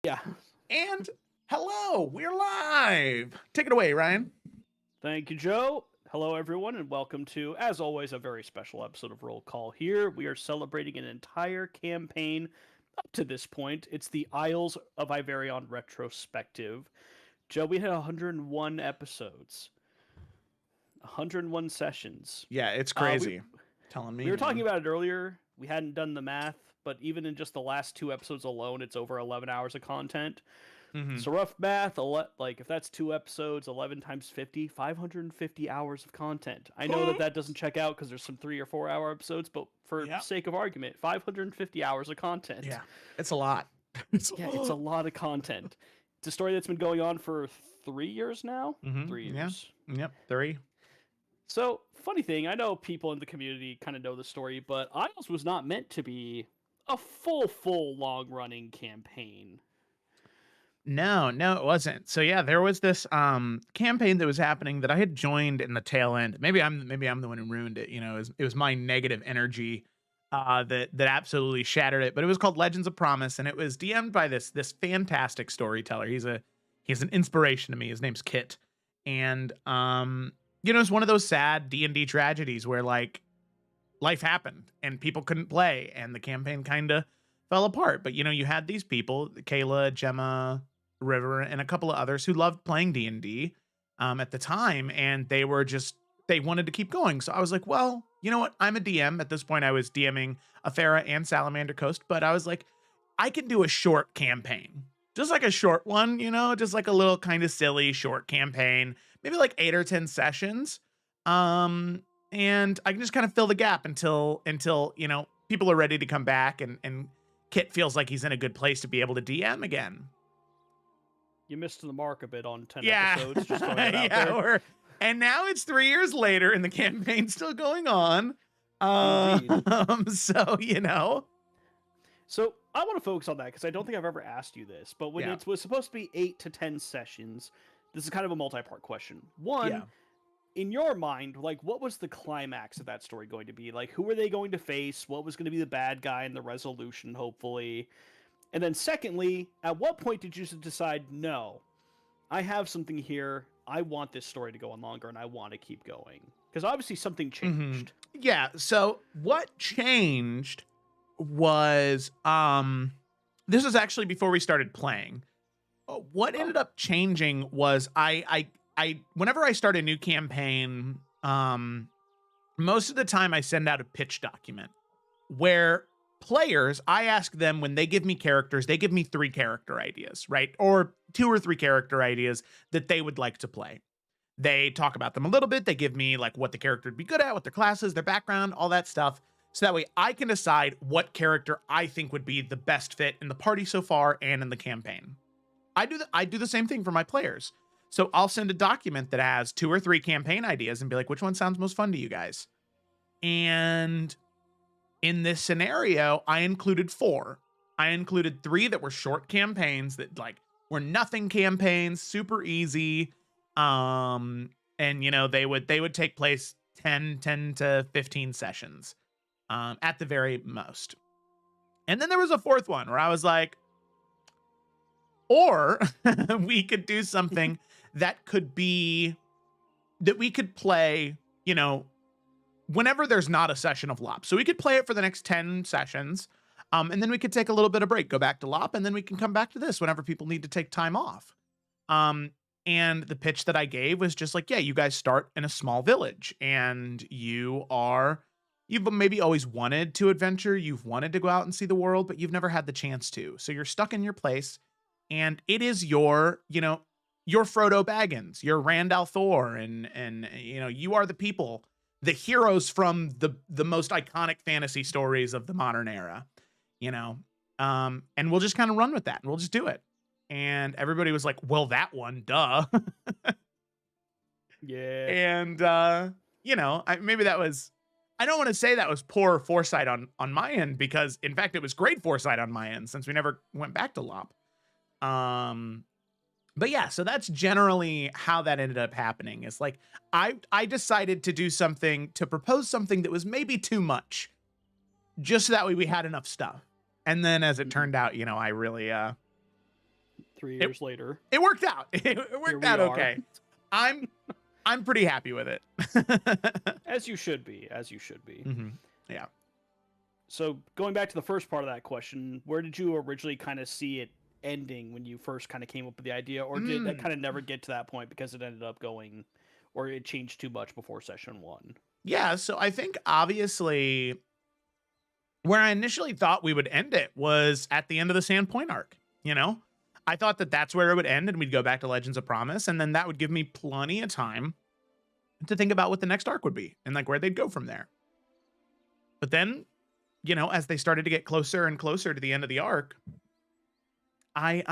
Yeah. And hello, we're live. Take it away, Ryan. Thank you, Joe. Hello, everyone, and welcome to, as always, a very special episode of Roll Call here. We are celebrating an entire campaign up to this point. It's the Isles of Iverion Retrospective. Joe, we had 101 episodes, 101 sessions. Yeah, it's Uh, crazy. Telling me, we were man. talking about it earlier. We hadn't done the math, but even in just the last two episodes alone, it's over 11 hours of content. Mm-hmm. So rough math, like if that's two episodes, 11 times 50, 550 hours of content. I know that doesn't check out because there's some 3 or 4 hour episodes, but for sake of argument, 550 hours of content. Yeah, it's a lot. It's a lot of content. It's a story that's been going on for 3 years now. Mm-hmm. 3 years. Yeah. Yep, 3. So, funny thing, I know people in the community kind of know the story, but Isles was not meant to be a full long-running campaign. No, it wasn't. So yeah, there was this campaign that was happening that I had joined in the tail end. Maybe I'm the one who ruined it. You know, it was my negative energy that absolutely shattered it. But it was called Legends of Promise, and it was DM'd by this fantastic storyteller. He's an inspiration to me. His name's Kit, and it's one of those sad D&D tragedies where like life happened and people couldn't play, and the campaign kind of fell apart. But you had these people, Kayla, Gemma, River, and a couple of others who loved playing D&D at the time, and they wanted to keep going. So I was like, well, you know what? I'm a DM. At this point, I was DMing Athera and Salamander Coast, but I was like, I can do a short campaign. Just like a short one, just like a little kind of silly short campaign, maybe like 8 or 10 sessions. And I can just kind of fill the gap until people are ready to come back and Kit feels like he's in a good place to be able to DM again. You missed the mark a bit on 10 episodes. Just throwing that out there. And now it's 3 years later and the campaign's still going on. So, So I want to focus on that because I don't think I've ever asked you this, but when it was supposed to be 8 to 10 sessions, this is kind of a multi-part question. One, in your mind, like, what was the climax of that story going to be? Like, who were they going to face? What was going to be the bad guy in the resolution, hopefully? And then secondly, at what point did you decide, no, I have something here. I want this story to go on longer and I want to keep going? Because obviously something changed. Mm-hmm. Yeah. So what changed was, this was actually before we started playing. What ended up changing was I whenever I start a new campaign, most of the time I send out a pitch document where players, I ask them, when they give me characters, they give me 3 character ideas, right? Or 2 or 3 character ideas that they would like to play. They talk about them a little bit. They give me like what the character would be good at, what their classes, their background, all that stuff. So that way I can decide what character I think would be the best fit in the party so far and in the campaign. I do the same thing for my players. So I'll send a document that has 2 or 3 campaign ideas and be like, which one sounds most fun to you guys? And in this scenario, I included 4. I included 3 that were short campaigns that like were nothing campaigns, super easy. And they would take place 10 to 15 sessions at the very most. And then there was a 4th one where I was like, or we could do something that we could play, whenever there's not a session of LOP. So we could play it for the next 10 sessions. And then we could take a little bit of break, go back to LOP, and then we can come back to this whenever people need to take time off. And the pitch that I gave was just like, yeah, you guys start in a small village and you've maybe always wanted to adventure. You've wanted to go out and see the world, but you've never had the chance to. So you're stuck in your place, and it is your Frodo Baggins, your Rand al'Thor, and you are the people, the heroes from the most iconic fantasy stories of the modern era, and we'll just kind of run with that and we'll just do it. And everybody was like, well, that one, duh. Yeah. And, maybe that was, I don't want to say that was poor foresight on my end, because in fact, it was great foresight on my end since we never went back to LOP. But yeah, so that's generally how that ended up happening. It's like, I decided to propose something that was maybe too much, just so that way we had enough stuff. And then as it turned out, I really, 3 years later. It worked out. It worked out okay. I'm pretty happy with it. As you should be. As you should be. Mm-hmm. Yeah. So going back to the first part of that question, where did you originally kind of see it ending when you first kind of came up with the idea, or did that kind of never get to that point because it ended up going, or it changed too much before session 1? Yeah, so I think obviously where I initially thought we would end it was at the end of the Sandpoint arc, you know? I thought that that's where it would end and we'd go back to Legends of Promise, and then that would give me plenty of time to think about what the next arc would be and like where they'd go from there. But then, you know, as they started to get closer and closer to the end of the arc, it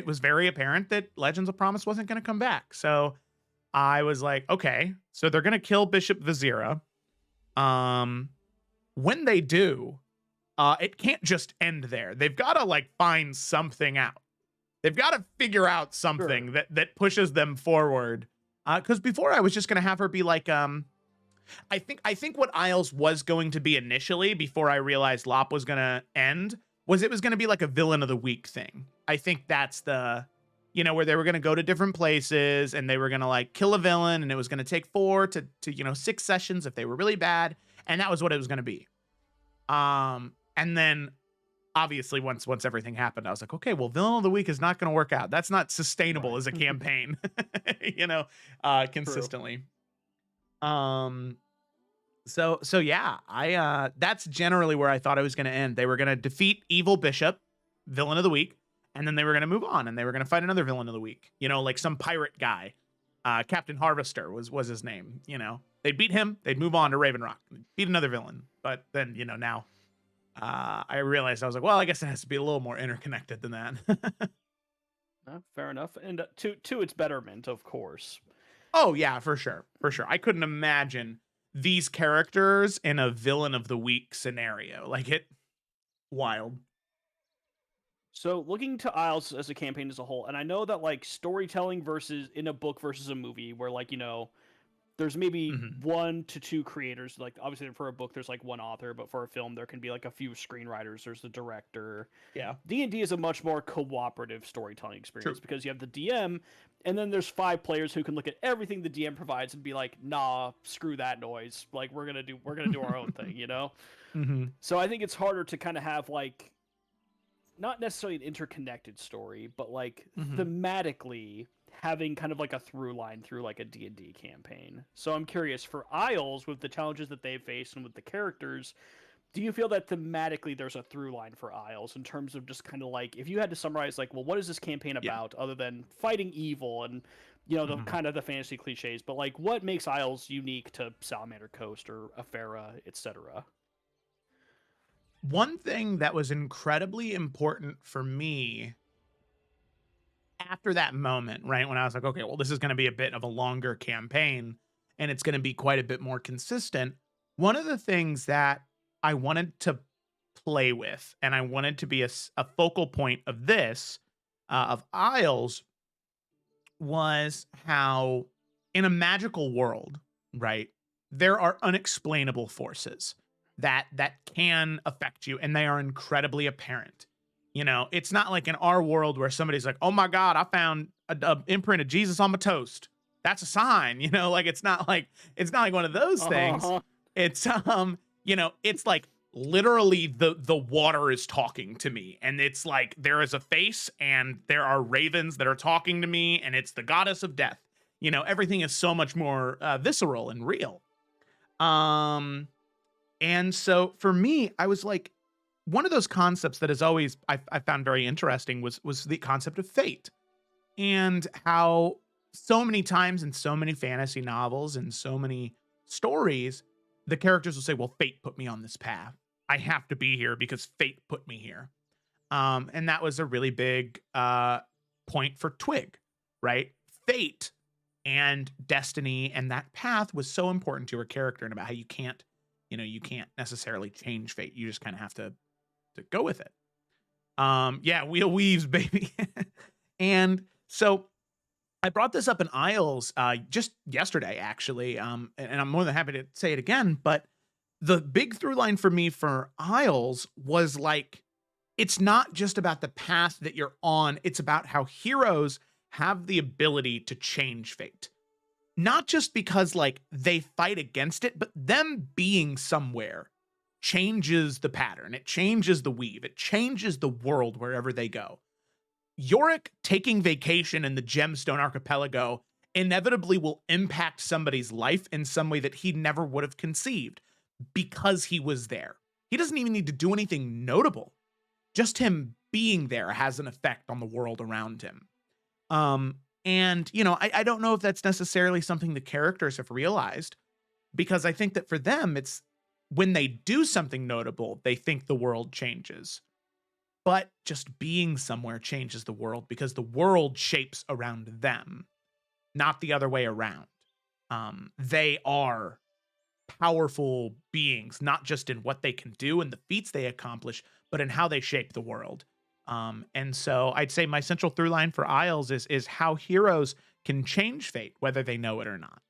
was very apparent that Legends of Promise wasn't going to come back. So I was like, okay, so they're going to kill Bishop Vizira. When they do, it can't just end there. They've got to like find something out. They've got to figure out something that pushes them forward. Because before I was just going to have her be like, I think what Isles was going to be initially, before I realized Lop was going to end, was it was going to be like a villain of the week thing. I think that's the, you know, where they were going to go to different places and they were going to like kill a villain, and it was going to take 4 to 6 sessions if they were really bad. And that was what it was going to be. And then obviously once everything happened, I was like, okay, well, villain of the week is not going to work out. That's not sustainable as a campaign, you know, consistently. True. So yeah, that's generally where I thought it was going to end. They were going to defeat Evil Bishop, villain of the week, and then they were going to move on and they were going to fight another villain of the week, you know, like some pirate guy. Captain Harvester was his name, you know. They'd beat him, they'd move on to Raven Rock, beat another villain. But then, you know, now I realized, I was like, well, I guess it has to be a little more interconnected than that. Fair enough. And to its betterment, of course. Oh, yeah, for sure. For sure. I couldn't imagine these characters in a villain of the week scenario. Like, wild. So looking to Isles as a campaign as a whole, and I know that like storytelling versus in a book versus a movie, where like, you know, there's maybe 1 to 2 creators. Like obviously for a book, there's like 1 author, but for a film, there can be like a few screenwriters. There's the director. Yeah. D&D is a much more cooperative storytelling experience because you have the DM, and then there's 5 players who can look at everything the DM provides and be like, nah, screw that noise. Like we're gonna do our own thing, you know. So I think it's harder to kind of have like, not necessarily an interconnected story, but like thematically having kind of like a through line through like a D&D campaign. So I'm curious, for Isles, with the challenges that they've faced and with the characters, do you feel that thematically there's a through line for Isles in terms of just kind of like, if you had to summarize like, well, what is this campaign about other than fighting evil and, you know, the kind of the fantasy cliches, but like what makes Isles unique to Salamander Coast or Afera, etc.? One thing that was incredibly important for me after that moment, right, when I was like, okay, well, this is going to be a bit of a longer campaign and it's going to be quite a bit more consistent. One of the things that I wanted to play with, and I wanted to be a focal point of this, of Isles, was how in a magical world, right, there are unexplainable forces that can affect you, and they are incredibly apparent. You know, it's not like in our world where somebody's like, oh my God, I found a imprint of Jesus on my toast. That's a sign, you know, like it's not like one of those things. It's, you know, it's like literally the water is talking to me, and it's like there is a face and there are ravens that are talking to me, and it's the goddess of death. You know, everything is so much more visceral and real. And so for me, I was like, one of those concepts that is always I found very interesting was the concept of fate, and how so many times in so many fantasy novels and so many stories, the characters will say, well, fate put me on this path. I have to be here because fate put me here. And that was a really big point for Twig, right? Fate and destiny and that path was so important to her character, and about how you can't necessarily change fate. You just kind of have to go with it. Yeah, wheel weaves, baby. And so I brought this up in Isles just yesterday, actually, and I'm more than happy to say it again. But the big through line for me for Isles was like, it's not just about the path that you're on, it's about how heroes have the ability to change fate. Not just because like they fight against it, but them being somewhere changes the pattern. It changes the weave. It changes the world wherever they go. Yorick taking vacation in the Gemstone Archipelago inevitably will impact somebody's life in some way that he never would have conceived because he was there. He doesn't even need to do anything notable. Just him being there has an effect on the world around him. And, you know, I don't know if that's necessarily something the characters have realized, because I think that for them, it's when they do something notable, they think the world changes. But just being somewhere changes the world because the world shapes around them, not the other way around. They are powerful beings, not just in what they can do and the feats they accomplish, but in how they shape the world. And so I'd say my central through line for Isles is how heroes can change fate, whether they know it or not.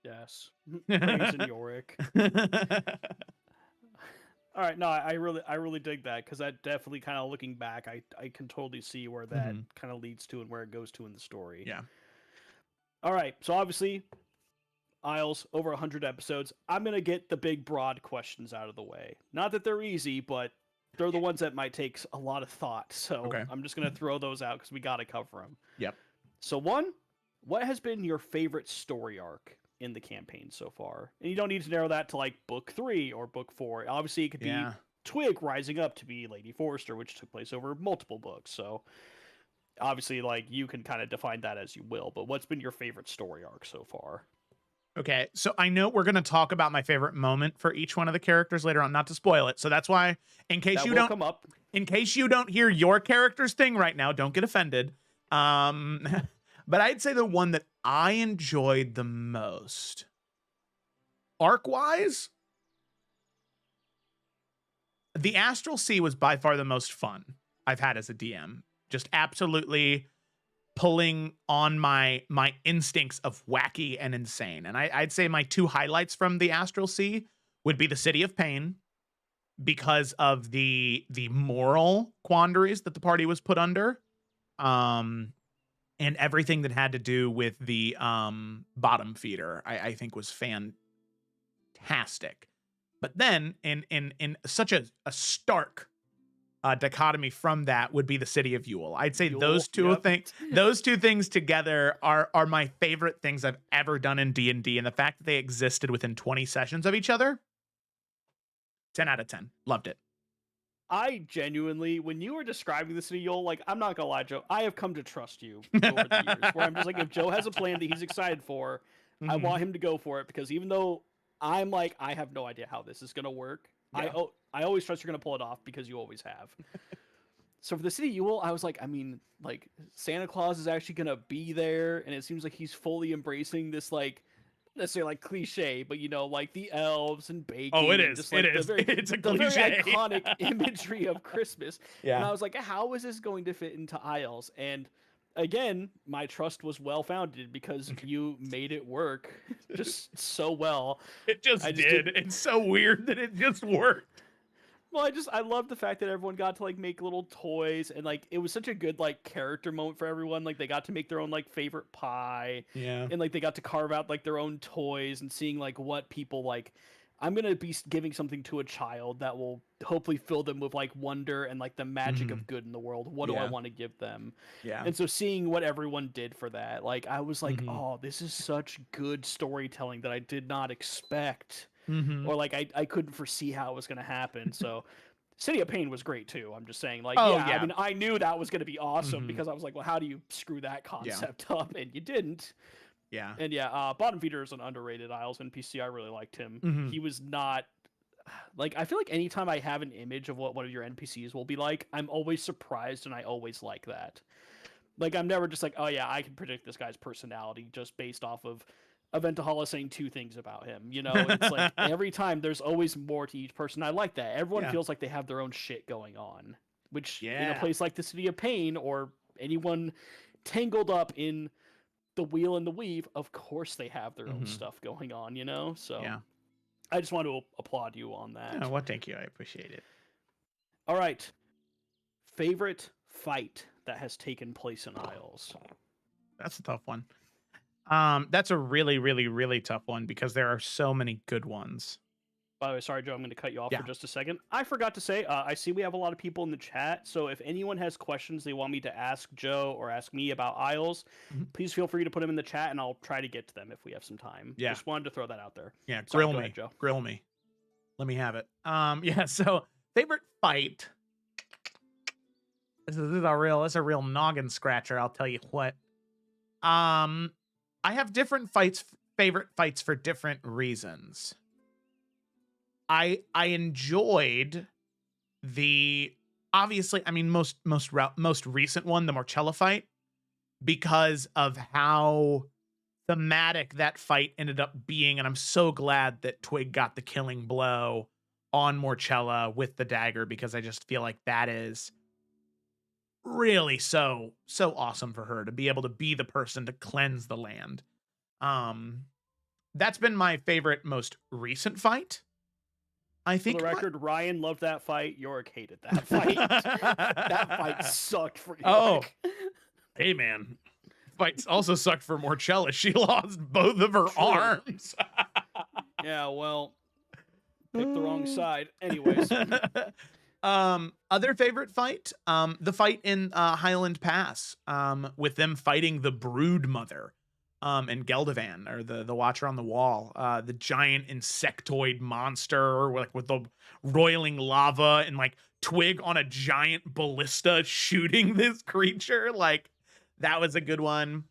Yes. Praise in Yorick. All right, no, I really dig that, because that definitely kind of, looking back, I can totally see where that kind of leads to and where it goes to in the story. Yeah. All right, so obviously, Isles, over 100 episodes. I'm going to get the big, broad questions out of the way. Not that they're easy, but they're the ones that might take a lot of thought. So Okay. I'm just going to throw those out because we got to cover them. Yep. So one, what has been your favorite story arc in the campaign so far? And you don't need to narrow that to like book 3 or book 4. Obviously, it could be Twig rising up to be Lady Forrester, which took place over multiple books. So obviously, like, you can kind of define that as you will. But what's been your favorite story arc so far? Okay, so I know we're going to talk about my favorite moment for each one of the characters later on, not to spoil it. So that's why, in case you don't hear your character's thing right now, don't get offended. But I'd say the one that I enjoyed the most, arc-wise, the Astral Sea was by far the most fun I've had as a DM. Just absolutely pulling on my instincts of wacky and insane. And I'd say my 2 highlights from the Astral Sea would be the City of Pain, because of the moral quandaries that the party was put under, and everything that had to do with the bottom feeder, I think was fantastic. But then in such a stark dichotomy from that would be the City of Yule. I'd say those two things together are my favorite things I've ever done in D&D, and the fact that they existed within 20 sessions of each other, 10 out of 10. Loved it. I genuinely, when you were describing the City of Yule, like, I'm not gonna lie, Joe, I have come to trust you over the years, where I'm just like, if Joe has a plan that he's excited for, I want him to go for it, because even though I'm like, I have no idea how this is gonna work, I always trust you're gonna pull it off, because you always have. So for the City of Yule, I was like, I mean, like, Santa Claus is actually gonna be there, and it seems like he's fully embracing this, like, necessarily like cliche, but, you know, like the elves and baking. Oh, it is. Just, like, it's a the cliche. very iconic imagery of Christmas. Yeah. And I was like, how is this going to fit into Isles? And again, my trust was well founded, because you made it work just so well. It just did. It's so weird that it just worked. Well, I love the fact that everyone got to, like, make little toys, and, like, it was such a good, like, character moment for everyone. Like, they got to make their own, like, favorite pie. Yeah. And, like, they got to carve out, like, their own toys, and seeing, like, what people, like, I'm going to be giving something to a child that will hopefully fill them with, like, wonder and, like, the magic of good in the world. What do I want to give them? Yeah. And so seeing what everyone did for that, like, I was like, oh, this is such good storytelling that I did not expect. Or, like, I couldn't foresee how it was going to happen. So City of Pain was great too. I'm just saying, like, I mean, I knew that was going to be awesome, because I was like, well, how do you screw that concept up? And you didn't. Yeah. And Bottom Feeder is an underrated Isles NPC. I really liked him. He was not, like, I feel like anytime I have an image of what one of your NPCs will be like, I'm always surprised, and I always like that. Like, I'm never just like, oh yeah, I can predict this guy's personality just based off of Aventahala saying 2 things about him. You know, it's like every time there's always more to each person. I like that. Everyone feels like they have their own shit going on, which in a place like the City of Pain, or anyone tangled up in the wheel and the weave, of course they have their own stuff going on, you know? So I just want to applaud you on that. Oh, well, thank you. I appreciate it. All right. Favorite fight that has taken place in Isles? That's a tough one. That's a really, really, really tough one because there are so many good ones. By the way, sorry, Joe, I'm going to cut you off Yeah. for just a second. I forgot to say, I see we have a lot of people in the chat, so if anyone has questions they want me to ask Joe or ask me about Isles, please feel free to put them in the chat, and I'll try to get to them if we have some time. Yeah. Just wanted to throw that out there. Yeah, Sorry, grill go me. ahead, Joe. Grill me. Let me have it. Yeah, so favorite fight. This is a real noggin scratcher, I'll tell you what. I have different favorite fights for different reasons. I enjoyed the obviously, I mean most recent one, the Morcella fight, because of how thematic that fight ended up being, and I'm so glad that Twig got the killing blow on Morcella with the dagger, because I just feel like that is really so awesome for her to be able to be the person to cleanse the land. That's been my favorite most recent fight. I think for the record, Ryan loved that fight. Yorick hated that fight. That fight sucked for Yorick. Oh, hey man, fights also sucked for Morcella. She lost both of her arms. Yeah, well, picked the wrong side. Anyways. Other favorite fight, the fight in Highland Pass, with them fighting the Brood Mother, and Geldovan, or the Watcher on the Wall, the giant insectoid monster, like with the roiling lava, and like Twig on a giant ballista shooting this creature. Like, that was a good one.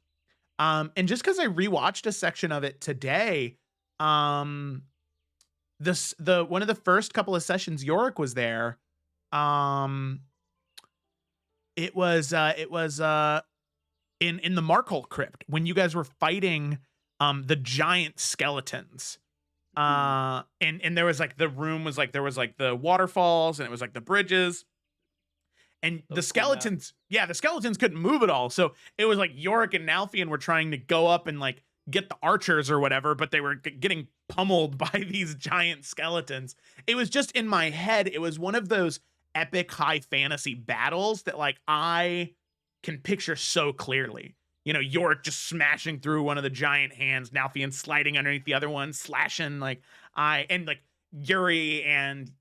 And just because I rewatched a section of it today, the one of the first couple of sessions Yorick was there. It was in the Markle crypt when you guys were fighting the giant skeletons. And there was like, the room was like, there was like the waterfalls, and it was like the bridges, and the skeletons, the skeletons couldn't move at all. So it was like Yorick and Nalfian were trying to go up and like get the archers or whatever, but they were getting pummeled by these giant skeletons. It was just in my head. It was one of those epic high fantasy battles that like I can picture so clearly. You know, Yorick just smashing through one of the giant hands, Nalfian sliding underneath the other one, slashing, like Yuri and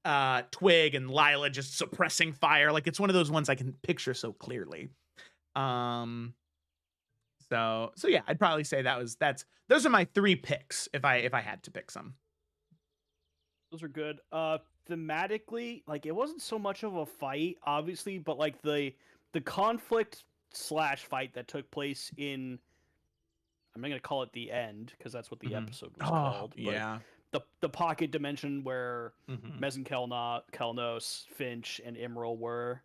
Twig and Lila just suppressing fire. Like, it's one of those ones I can picture so clearly. So yeah, I'd probably say those are my 3 picks if I had to pick some. Those are good. Thematically, like, it wasn't so much of a fight, obviously, but like the conflict / fight that took place in, I'm not gonna call it the end, because that's what the episode was called. Yeah. The pocket dimension where Mezzen Kelnos, Finch, and Emerald were.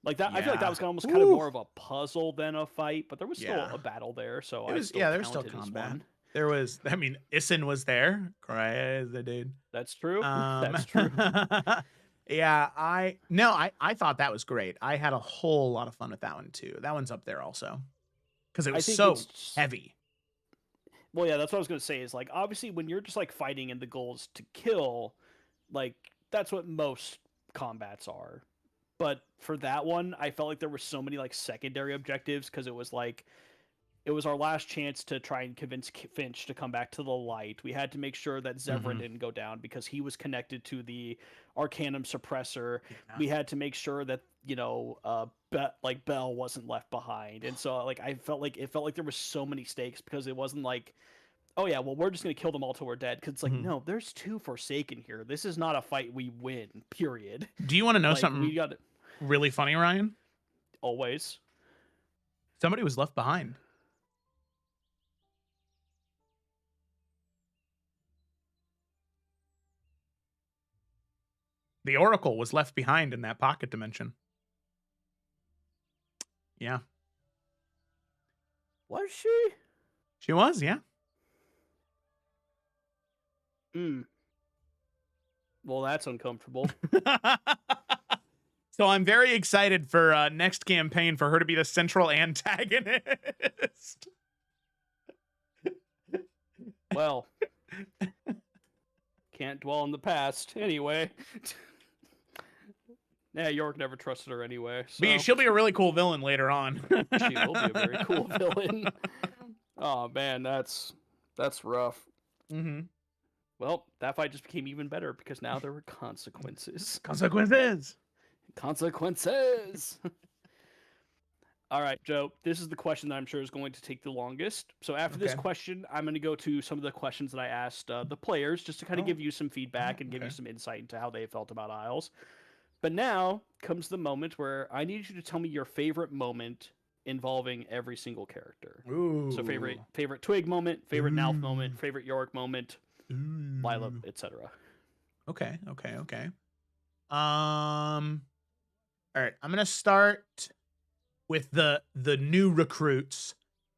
Like that, I feel like that was almost kind of more of a puzzle than a fight, but there was still a battle there, so there was still combat. There was, I mean, Isin was there. Crazy dude. That's true. That's true. Yeah, I thought that was great. I had a whole lot of fun with that one too. That one's up there also, because it was so heavy. Well, yeah, that's what I was gonna say. Is like, obviously when you're just like fighting and the goal is to kill, like that's what most combats are. But for that one, I felt like there were so many like secondary objectives, because it was like, it was our last chance to try and convince Finch to come back to the light. We had to make sure that Evrand didn't go down because he was connected to the Arcanum suppressor. Yeah. We had to make sure that, you know, Belle wasn't left behind. And so like it felt like there were so many stakes, because it wasn't like, oh yeah, well, we're just going to kill them all till we're dead. Because it's like, no, there's 2 Forsaken here. This is not a fight we win, period. Do you want to know something really funny, Ryan? Always. Somebody was left behind. The Oracle was left behind in that pocket dimension. Yeah. Was she? She was, yeah. Well, that's uncomfortable. So I'm very excited for next campaign for her to be the central antagonist. Well, can't dwell on the past anyway. Yeah, Yorick never trusted her anyway, But so she'll be a really cool villain later on. she will be a very cool villain. Oh man, that's rough. Mm-hmm. Well, that fight just became even better because now there were consequences. Consequences. Consequences. All right, Joe, this is the question that I'm sure is going to take the longest. So after this question, I'm going to go to some of the questions that I asked the players just to kind of give you some feedback and give you some insight into how they felt about Isles. But now comes the moment where I need you to tell me your favorite moment involving every single character. Ooh. So favorite Twig moment, favorite Nalf moment, favorite Yorick moment, Lila, etc. Okay. All right, I'm gonna start with the new recruits,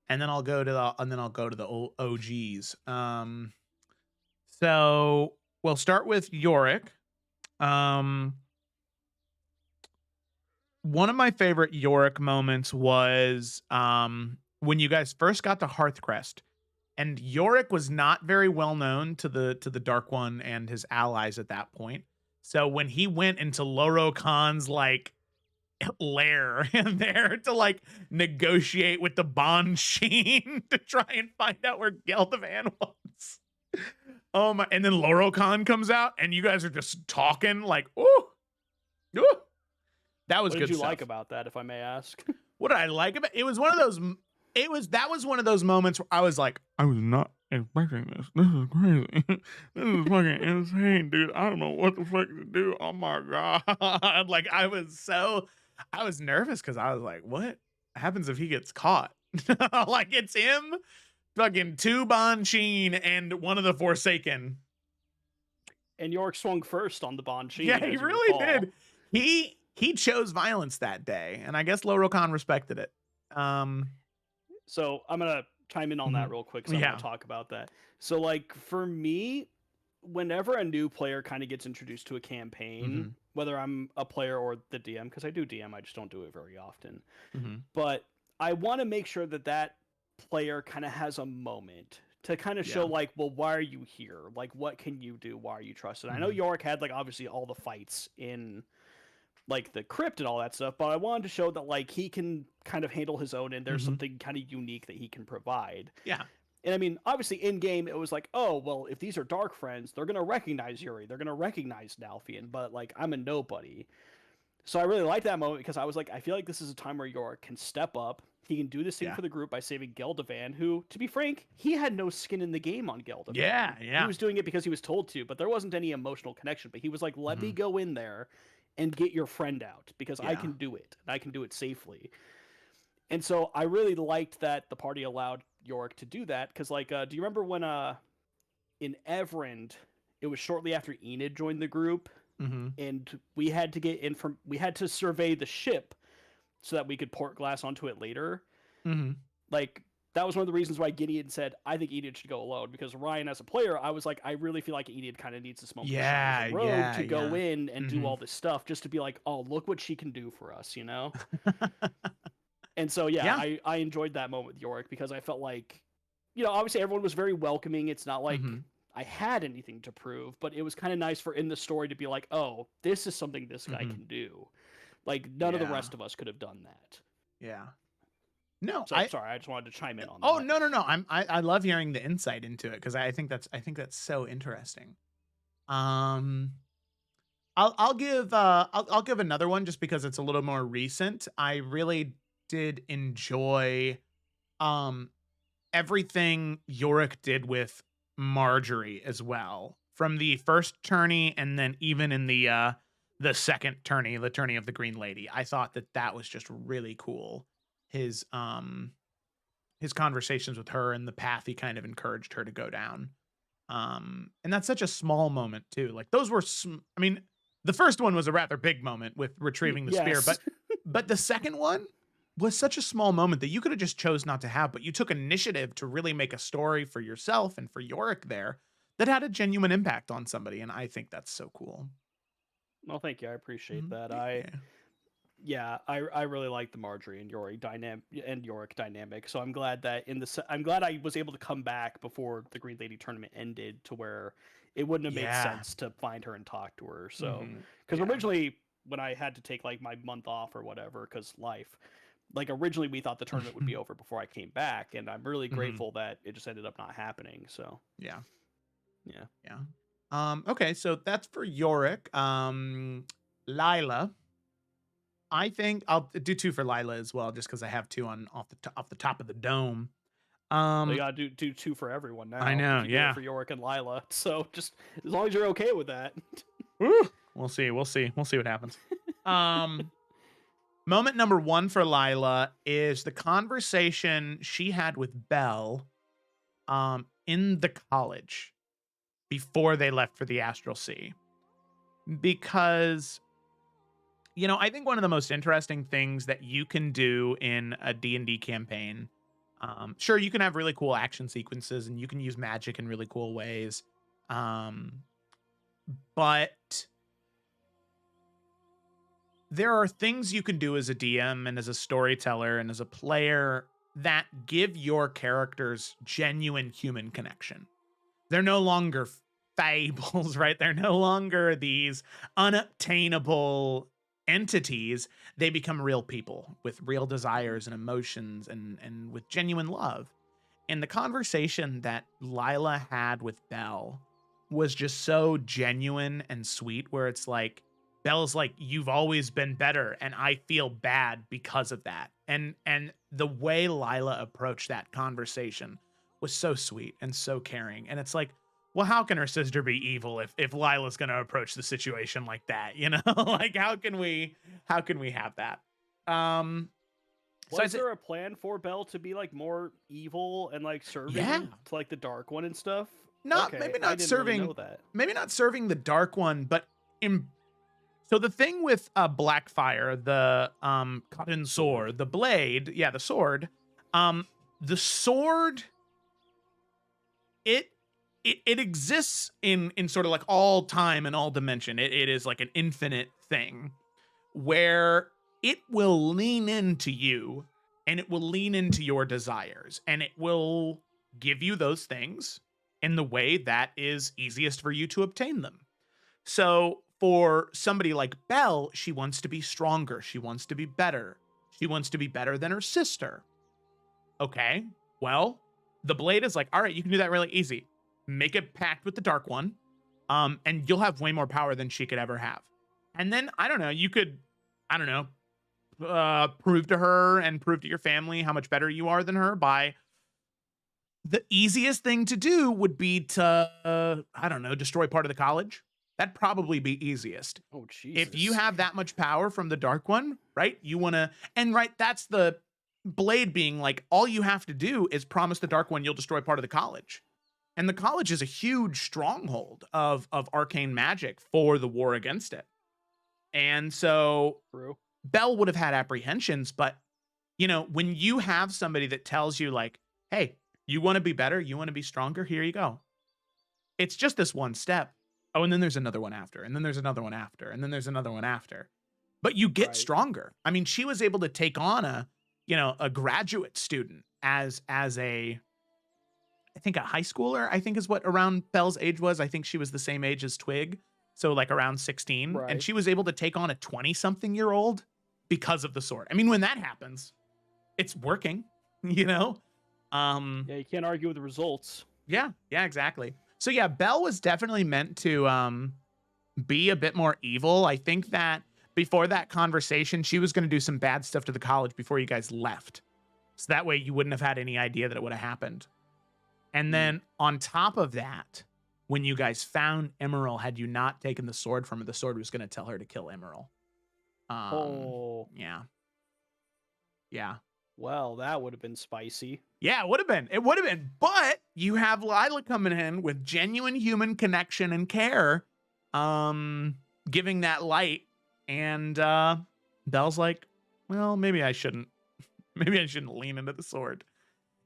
and then I'll go to the old OGs. So we'll start with Yorick. One of my favorite Yorick moments was when you guys first got to Hearthcrest, and Yorick was not very well known to the Dark One and his allies at that point. So when he went into Loro Khan's like lair in there to like negotiate with the Bond Sheen to try and find out where Geldovan was. Oh my! And then Loro Khan comes out, and you guys are just talking like, ooh. That was good. What did you like about that, if I may ask? What did I like about it? It was one of those. That was one of those moments where I was like, I was not expecting this. This is crazy. This is fucking insane, dude. I don't know what the fuck to do. Oh my god! Like I was nervous because I was like, what happens if he gets caught? Like it's him, fucking two Bond Sheen and one of the Forsaken. And Yorick swung first on the Bond Sheen. Yeah, he really did. He chose violence that day, and I guess Loro Khan respected it. So I'm gonna chime in on that real quick because I want to talk about that. So like for me, whenever a new player kind of gets introduced to a campaign, whether I'm a player or the DM, because I do DM, I just don't do it very often. But I want to make sure that that player kind of has a moment to kind of show like, well, why are you here? Like, what can you do? Why are you trusted? I know Yorick had like obviously all the fights in like the crypt and all that stuff, but I wanted to show that like he can kind of handle his own and there's something kind of unique that he can provide. Yeah. And I mean, obviously in game it was like, oh, well, if these are dark friends, they're going to recognize Yuri, they're going to recognize Nalfian, but like I'm a nobody. So I really like that moment because I was like, I feel like this is a time where Yorick can step up. He can do this thing for the group by saving Geldovan, who, to be frank, he had no skin in the game on Geldovan. Yeah. He was doing it because he was told to, but there wasn't any emotional connection. But he was like, let me go in there and get your friend out because I can do it. And I can do it safely. And so I really liked that the party allowed Yorick to do that because, like, do you remember when in Evrand, it was shortly after Enid joined the group, and we had to survey the ship so that we could port glass onto it later. Like, that was one of the reasons why Gideon said, I think Enid should go alone, because Ryan, as a player, I was like, I really feel like Enid kind of needs to smoke the road to go in and do all this stuff, just to be like, oh, look what she can do for us, you know? And so, I enjoyed that moment with Yorick, because I felt like, you know, obviously everyone was very welcoming. It's not like I had anything to prove, but it was kind of nice for in the story to be like, oh, this is something this guy can do. Like, none of the rest of us could have done that. Yeah. No, so, sorry, I just wanted to chime in on that. Oh, no. I love hearing the insight into it because I think that's so interesting. I'll give another one just because it's a little more recent. I really did enjoy everything Yorick did with Marjorie as well, from the first tourney and then even in the second tourney, the tourney of the Green Lady. I thought that was just really cool. His conversations with her and the path he kind of encouraged her to go down. And that's such a small moment too. Like those were, I mean, the first one was a rather big moment with retrieving the spear, but the second one was such a small moment that you could have just chose not to have, but you took initiative to really make a story for yourself and for Yorick there that had a genuine impact on somebody. And I think that's so cool. Well, thank you. I appreciate that. I really like the Marjorie and Yorick dynamic. So I'm glad that I'm glad I was able to come back before the Green Lady tournament ended to where it wouldn't have made sense to find her and talk to her. So because originally when I had to take like my month off or whatever because life. Like originally we thought the tournament would be over before I came back, and I'm really grateful that it just ended up not happening. So yeah. yeah. Okay, so that's for Yorick. Lila. I think I'll do 2 for Lila as well, just because I have 2 on off the top of the dome. You gotta do 2 for everyone now. I know, if you do it for Yorick and Lila. So just as long as you're okay with that. We'll see what happens. Moment number 1 for Lila is the conversation she had with Belle in the college before they left for the Astral Sea. Because, I think one of the most interesting things that you can do in a D&D campaign, sure, you can have really cool action sequences and you can use magic in really cool ways. But there are things you can do as a DM and as a storyteller and as a player that give your characters genuine human connection. They're no longer fables, right? They're no longer these unobtainable entities. They become real people with real desires and emotions and with genuine love. And the conversation that Lila had with Belle was just so genuine and sweet, where it's like, Belle's like, you've always been better, and I feel bad because of that. And the way Lila approached that conversation was so sweet and so caring. And it's like, well, how can her sister be evil if Lila's going to approach the situation like that? Like how can we have that? Was there a plan for Belle to be like more evil and like serving to like the Dark One and stuff? Maybe not serving. Really know that. Maybe not serving the Dark One, but so the thing with Blackfire, the cotton sword, the blade, the sword, the sword, it exists in sort of like all time and all dimension. It is like an infinite thing where it will lean into you and it will lean into your desires and it will give you those things in the way that is easiest for you to obtain them. So for somebody like Belle, she wants to be stronger. She wants to be better. She wants to be better than her sister. Okay, well, the blade is like, all right, you can do that really easy. Make a pact with the Dark One, and you'll have way more power than she could ever have. And then, I don't know, you could, prove to her and prove to your family how much better you are than her by the easiest thing to do would be to, destroy part of the college. That'd probably be easiest. Oh, Jesus. If you have that much power from the Dark One, right? You want to, and right, that's the blade being like, all you have to do is promise the Dark One you'll destroy part of the college. And the college is a huge stronghold of arcane magic for the war against it. And so Belle would have had apprehensions, but when you have somebody that tells you like, hey, you want to be better, you want to be stronger, here you go. It's just this one step. Oh, and then there's another one after, and then there's another one after, and then there's another one after. But you get stronger. I mean, she was able to take on a graduate student as a, I think a high schooler, I think is what around Belle's age was. I think she was the same age as Twig. So like around 16. Right. And she was able to take on a 20-something-year-old because of the sword. I mean, when that happens, it's working, Yeah, you can't argue with the results. Yeah, exactly. So yeah, Belle was definitely meant to be a bit more evil. I think that before that conversation, she was going to do some bad stuff to the college before you guys left. So that way you wouldn't have had any idea that it would have happened. And then on top of that, when you guys found Emerald, had you not taken the sword from her, the sword was going to tell her to kill Emerald. Yeah. Well, that would have been spicy. Yeah, it would have been. It would have been. But you have Lila coming in with genuine human connection and care, giving that light. And Belle's like, well, maybe I shouldn't. Maybe I shouldn't lean into the sword.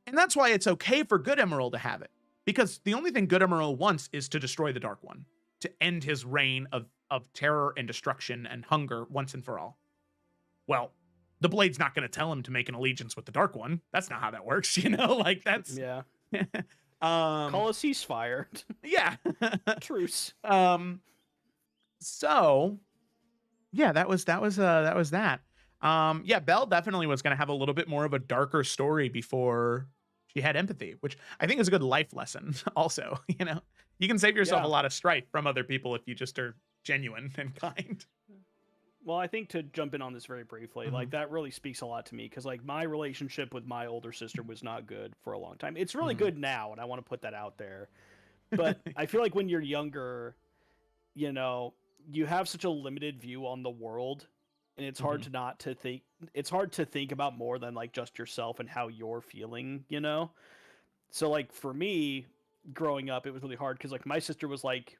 And that's why it's okay for Good Emerald to have it. Because the only thing Good Emerald wants is to destroy the Dark One, to end his reign of terror and destruction and hunger once and for all. Well, the Blade's not going to tell him to make an allegiance with the Dark One. That's not how that works, Like that's call a ceasefire. Yeah, truce. So Yeah, that was that. Yeah, Belle definitely was gonna have a little bit more of a darker story before she had empathy, which I think is a good life lesson also, you know? You can save yourself a Yeah. lot of strife from other people if you just are genuine and kind. Well, I think to jump in on this very briefly, like Mhm, that really speaks a lot to me because like my relationship with my older sister was not good for a long time. It's really mhm. good now, and I want to put that out there. But I feel like when you're younger, you know, you have such a limited view on the world, and it's hard Mhm, to not to think. It's hard to think about more than like just yourself and how you're feeling, you know. So like for me, growing up, it was really hard because like my sister was like,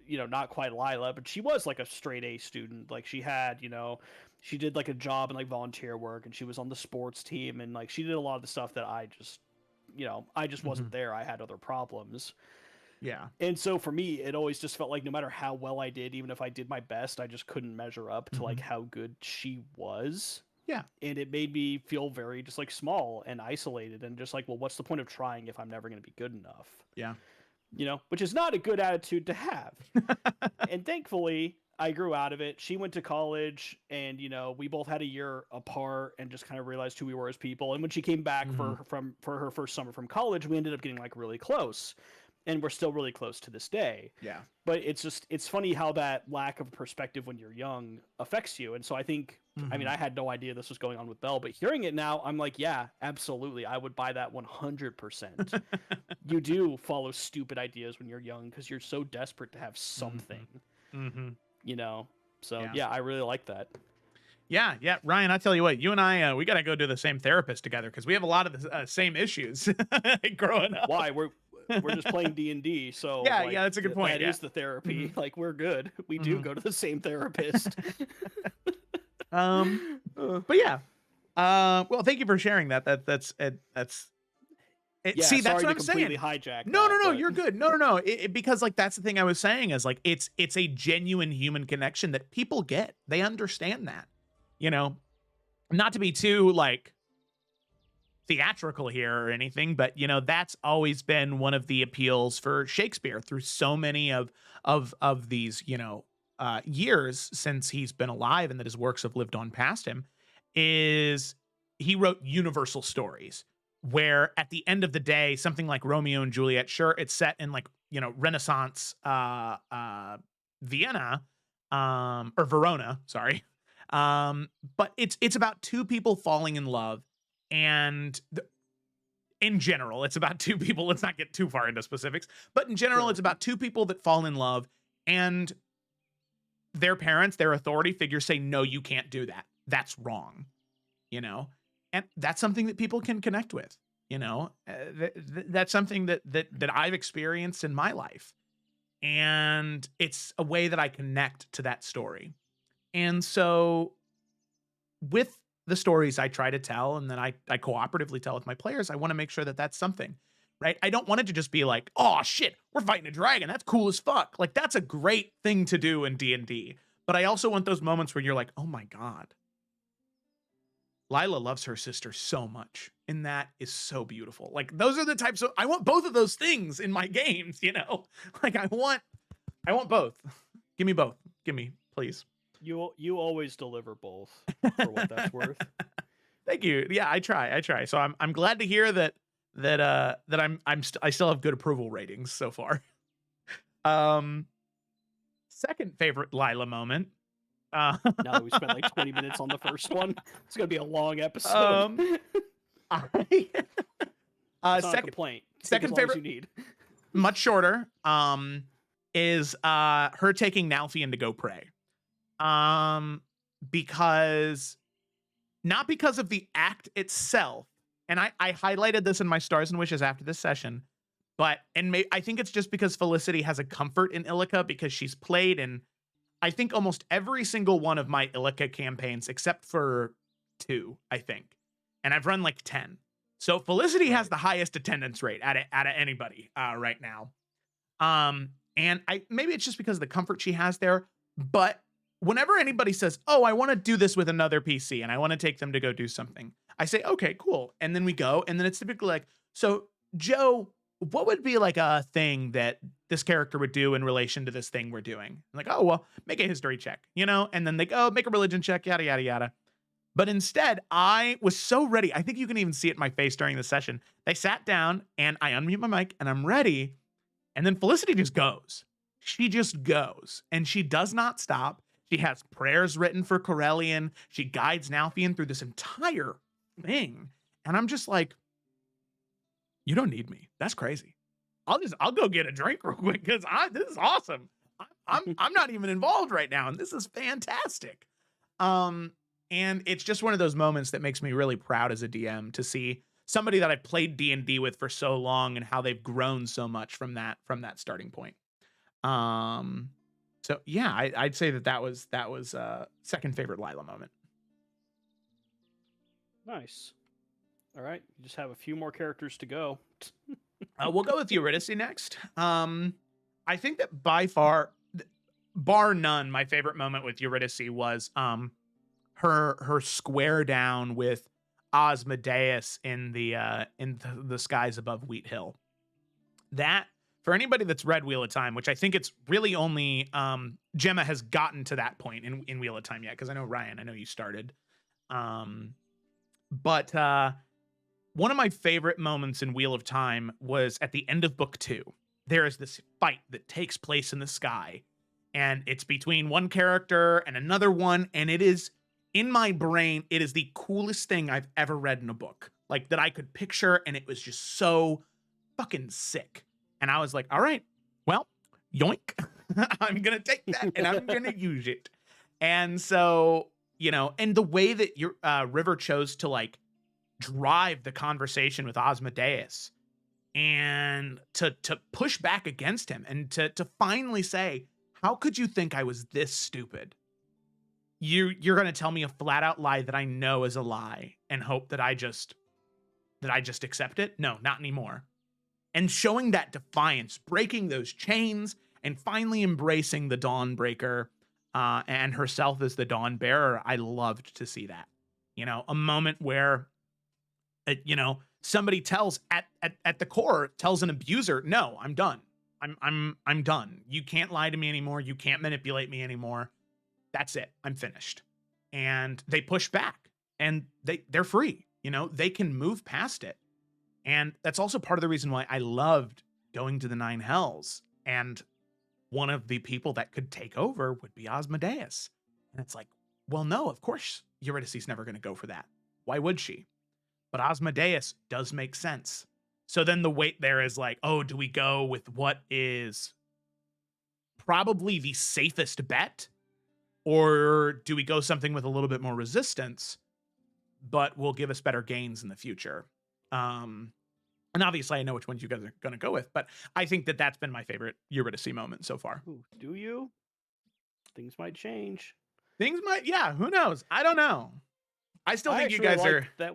you know, not quite Lila, but she was like a straight A student. Like she had, you know, she did like a job and like volunteer work, and she was on the sports team, and like she did a lot of the stuff that I just, you know, I just wasn't mhm. there. I had other problems. Yeah. And so for me, it always just felt like no matter how well I did, even if I did my best, I just couldn't measure up to like Mhm. how good she was. Yeah. And it made me feel very just like small and isolated and just like, well, what's the point of trying if I'm never going to be good enough? Yeah. You know, which is not a good attitude to have. And thankfully, I grew out of it. She went to college, and you know, we both had a year apart, and just kind of realized who we were as people. And when she came back Mhm. for her first summer from college, we ended up getting like really close, and we're still really close to this day. Yeah. But it's funny how that lack of perspective when you're young affects you. And so I think, I mean, Mhm. I had no idea this was going on with Belle, but hearing it now, I'm like, yeah, absolutely, I would buy that 100%. You do follow stupid ideas when you're young because you're so desperate to have something, Mhm. Mhm. you know. So Yeah. yeah, I really like that. Yeah, yeah, Ryan, I tell you what, you and I, we gotta go to the same therapist together because we have a lot of the same issues growing up. Why we're just playing D&D, so Yeah, like yeah, that's a good point. that Yeah. is the therapy. Mhm, Like we're good. We do mhm. go to the same therapist. Um, uh, but yeah, well, thank you for sharing that. That's it. yeah, See, that's sorry what to I'm completely saying. hijack No, no, that, no, but you're good. No, no, no. Because like that's the thing I was saying is like it's a genuine human connection that people get. They understand that. You know, not to be too like theatrical here or anything, but you know that's always been one of the appeals for Shakespeare through so many of these years since he's been alive and that his works have lived on past him is he wrote universal stories where at the end of the day something like Romeo and Juliet, sure, it's set in like Renaissance Vienna or Verona, sorry, but it's about two people falling in love and in general, it's about two people. Let's not get too far into specifics, but in general, sure. it's about two people that fall in love and their parents, their authority figures say, no, you can't do that. That's wrong, you know? And that's something that people can connect with, you know? That's something that I've experienced in my life. And it's a way that I connect to that story. And so with the stories I try to tell and then I cooperatively tell with my players, I want to make sure that that's something, right? I don't want it to just be like, oh shit, we're fighting a dragon. That's cool as fuck. Like that's a great thing to do in D&D. But I also want those moments where you're like, oh my God, Lila loves her sister so much. And that is so beautiful. Like those are the types of, I want both of those things in my games, you know? Like I want both. Give me both. Give me, please. You always deliver both for what that's worth. Thank you. Yeah, I try. I try. So I'm glad to hear that I still have good approval ratings so far. Um Second favorite Lila moment. Uh Now that we spent like 20 minutes on the first one, it's gonna be a long episode. um I It's not a second complaint. Take as second long as favorite you need. much shorter is her taking Nalfian to go pray. Um because not because of the act itself. And I highlighted this in my stars and wishes after this session, but I think it's just because Felicity has a comfort in Illica because she's played in I think almost every single one of my Illica campaigns except for 2, I think. And I've run like 10. So Felicity has Right. the highest attendance rate out of anybody right now. And I maybe it's just because of the comfort she has there, but whenever anybody says, "Oh, I want to do this with another PC and I want to take them to go do something," I say, "Okay, cool." And then we go, and then it's typically like, "So, Joe, what would be like a thing that this character would do in relation to this thing we're doing. Like, oh, well, make a history check, you know? And then they go, make a religion check, yada, yada, yada. But instead, I was so ready. I think you can even see it in my face during the session. They sat down and I unmute my mic and I'm ready. And then Felicity just goes. She just goes and she does not stop. She has prayers written for Corellian. She guides Nalfian through this entire thing. And I'm just like, you don't need me. That's crazy. I'll go get a drink real quick because this is awesome. I'm not even involved right now, and this is fantastic. And it's just one of those moments that makes me really proud as a DM to see somebody that I played D&D with for so long and how they've grown so much from that starting point. So yeah, I'd say that was second favorite Lila moment. Nice. All right, you just have a few more characters to go. We'll go with Eurydice next. I think that by far, bar none, my favorite moment with Eurydice was her square down with Asmodeus in the skies above Wheat Hill. That, for anybody that's read Wheel of Time, which I think it's really only Gemma has gotten to that point in Wheel of Time yet, because I know Ryan, I know you started. But one of my favorite moments in Wheel of Time was at the end of book 2. There is this fight that takes place in the sky, and it's between one character and another one, and it is, in my brain, it is the coolest thing I've ever read in a book. Like, that I could picture, and it was just so fucking sick. And I was like, all right, well, yoink. I'm gonna take that, and I'm gonna use it. And so, you know, and the way that your River chose to, like, drive the conversation with Asmodeus and to push back against him and to finally say, how could you think I was this stupid? You're going to tell me a flat out lie that I know is a lie and hope that I just accept it? No, not anymore. And showing that defiance, breaking those chains, and finally embracing the Dawnbreaker and herself as the Dawn Bearer. I loved to see that. You know, a moment where you know, somebody tells at the core, tells an abuser, no, I'm done. I'm done. You can't lie to me anymore. You can't manipulate me anymore. That's it. I'm finished. And they push back and they're free. You know, they can move past it. And that's also part of the reason why I loved going to the Nine Hells. And one of the people that could take over would be Asmodeus. And it's like, well, no, of course Eurydice's never going to go for that. Why would she? But Asmodeus does make sense. So then the weight there is like, oh, do we go with what is probably the safest bet? Or do we go something with a little bit more resistance, but will give us better gains in the future? And obviously I know which ones you guys are going to go with, but I think that that's been my favorite Eurydice moment so far. Ooh, do you? Things might change. Things might, yeah, who knows? I don't know. I still think you guys are... That...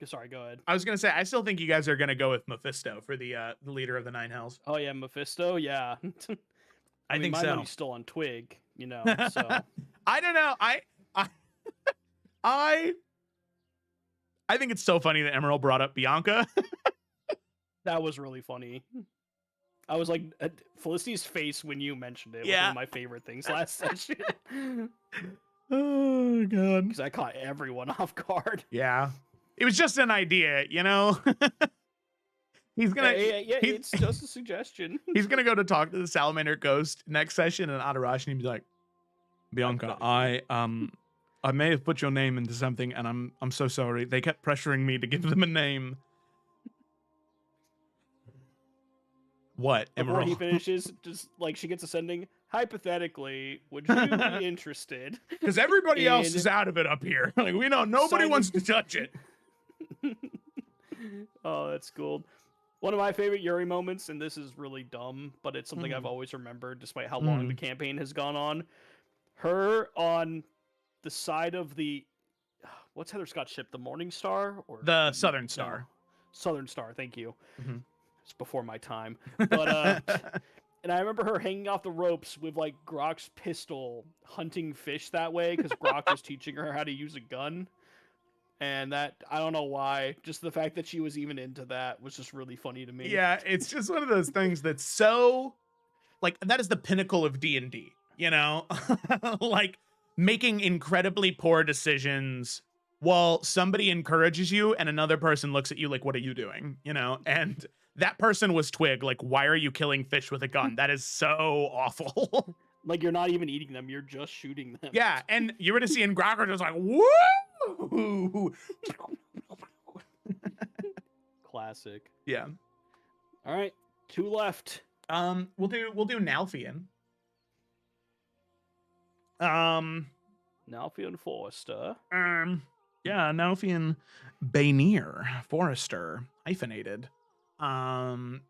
Sorry, go ahead. I was going to say, I still think you guys are going to go with Mephisto for the leader of the Nine Hells. Oh, yeah, Mephisto? Yeah. I mean, think my so. money's still on Twig, you know, so... I don't know. I think it's so funny that Emerald brought up Bianca. That was really funny. I was like, Felicity's face when you mentioned it was one of my favorite things last session. Oh, God. Because I caught everyone off guard. Yeah. It was just an idea, you know? He's gonna. It's just a suggestion. He's gonna go to talk to the Salamander Ghost next session, and Adarashi and be like, Bianca, I may have put your name into something, and I'm so sorry. They kept pressuring me to give them a name. What, Emerald? Before he finishes, just like she gets a sending. Hypothetically, would you be interested? Because everybody else is out of it up here. Like, we know nobody wants to touch it. Oh, that's cool. One of my favorite Yuri moments, and this is really dumb, but it's something I've always remembered despite how long the campaign has gone on. Her on the side of the... What's Heather Scott's ship? The Morning Star? Or the Southern Star. No. Southern Star, thank you. It's before my time. But, and I remember her hanging off the ropes with, like, Grok's pistol, hunting fish that way, because Grok was teaching her how to use a gun. And that, I don't know why, just the fact that she was even into that was just really funny to me. Yeah, it's just one of those things that's so, like, that is the pinnacle of D&D, you know? Like, making incredibly poor decisions while somebody encourages you and another person looks at you like, what are you doing? You know? And that person was Twig. Like, why are you killing fish with a gun? That is so awful. Like, you're not even eating them, you're just shooting them. Yeah, and you were to see in Grogger just like, woo! Classic. Yeah. All right, 2 left. We'll do Nalfian. Nalfian Forrester. Yeah, Nalfian Bainir Forrester, hyphenated. I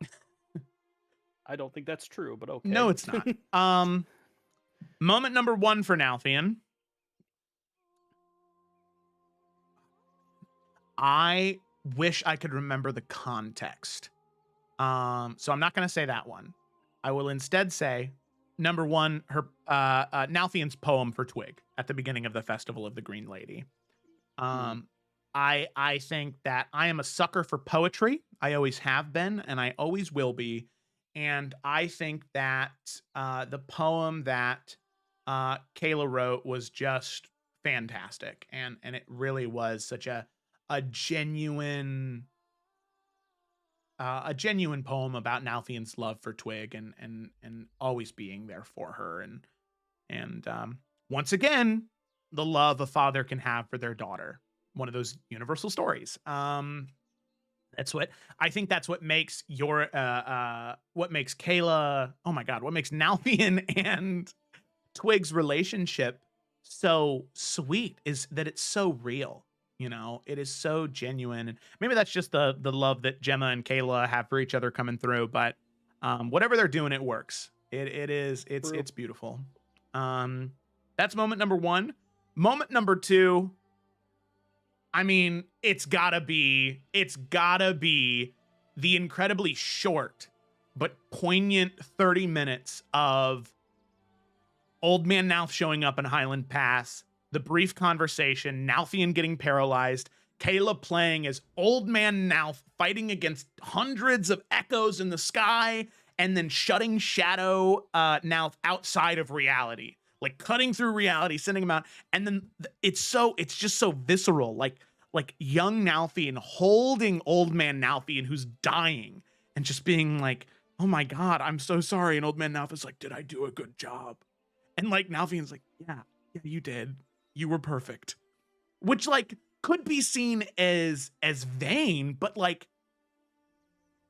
don't think that's true, but okay. No, it's not. Moment number 1 for Nalfian. I wish I could remember the context. So I'm not going to say that one. I will instead say number 1, her Nalfian's poem for Twig at the beginning of the Festival of the Green Lady. I think that I am a sucker for poetry. I always have been, and I always will be. And I think that the poem that Kayla wrote was just fantastic, and it really was such a genuine poem about Nalfian's love for Twig and always being there for her, and once again, the love a father can have for their daughter. One of those universal stories. That's what I think. That's what makes what makes Kayla. Oh my God, what makes Nalfian and Twig's relationship so sweet is that it's so real. You know, it is so genuine, and maybe that's just the love that Gemma and Kayla have for each other coming through. But whatever they're doing, it works. It's beautiful. That's moment number 1. Moment number 2. I mean, it's gotta be the incredibly short but poignant 30 minutes of Old Man Nalf showing up in Highland Pass, the brief conversation, Nalfian getting paralyzed, Kayla playing as Old Man Nalf fighting against hundreds of echoes in the sky, and then shutting Shadow Nalf outside of reality. Like cutting through reality, sending him out, and then it's just so visceral, like young Nalfian holding Old Man Nalfian who's dying, and just being like, "Oh my God, I'm so sorry." And Old Man Nalf is like, "Did I do a good job?" And like Nalfian's like, "Yeah, you did. You were perfect," which like could be seen as vain, but like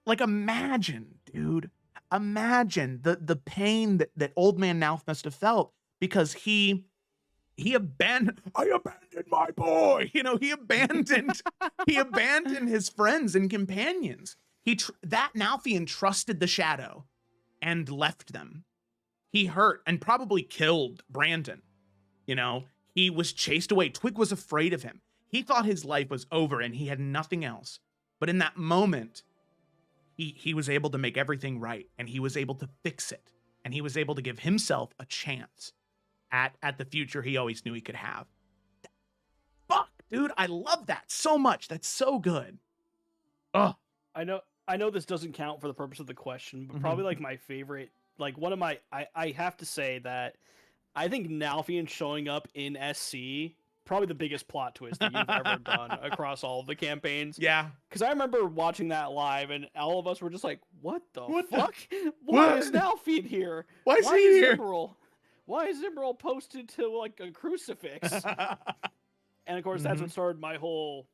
imagine, dude, imagine the pain that Old Man Nalf must have felt. Because I abandoned my boy. You know, he abandoned his friends and companions. That Nalfian trusted the Shadow and left them. He hurt and probably killed Brandon. You know, he was chased away. Twig was afraid of him. He thought his life was over and he had nothing else. But in that moment, he was able to make everything right, and he was able to fix it, and he was able to give himself a chance at the future he always knew he could have. Fuck, dude, I love that so much. That's so good. Oh, I know this doesn't count for the purpose of the question, but probably like my favorite, like one of my, I have to say that I think Nalfian showing up in SC, probably the biggest plot twist that you've ever done across all of the campaigns. Yeah. Because I remember watching that live, and all of us were just like, what the fuck? Why is Nalfian here? Why is he here? Why is Zimbrel posted to like a crucifix? And of course, that's what started my whole,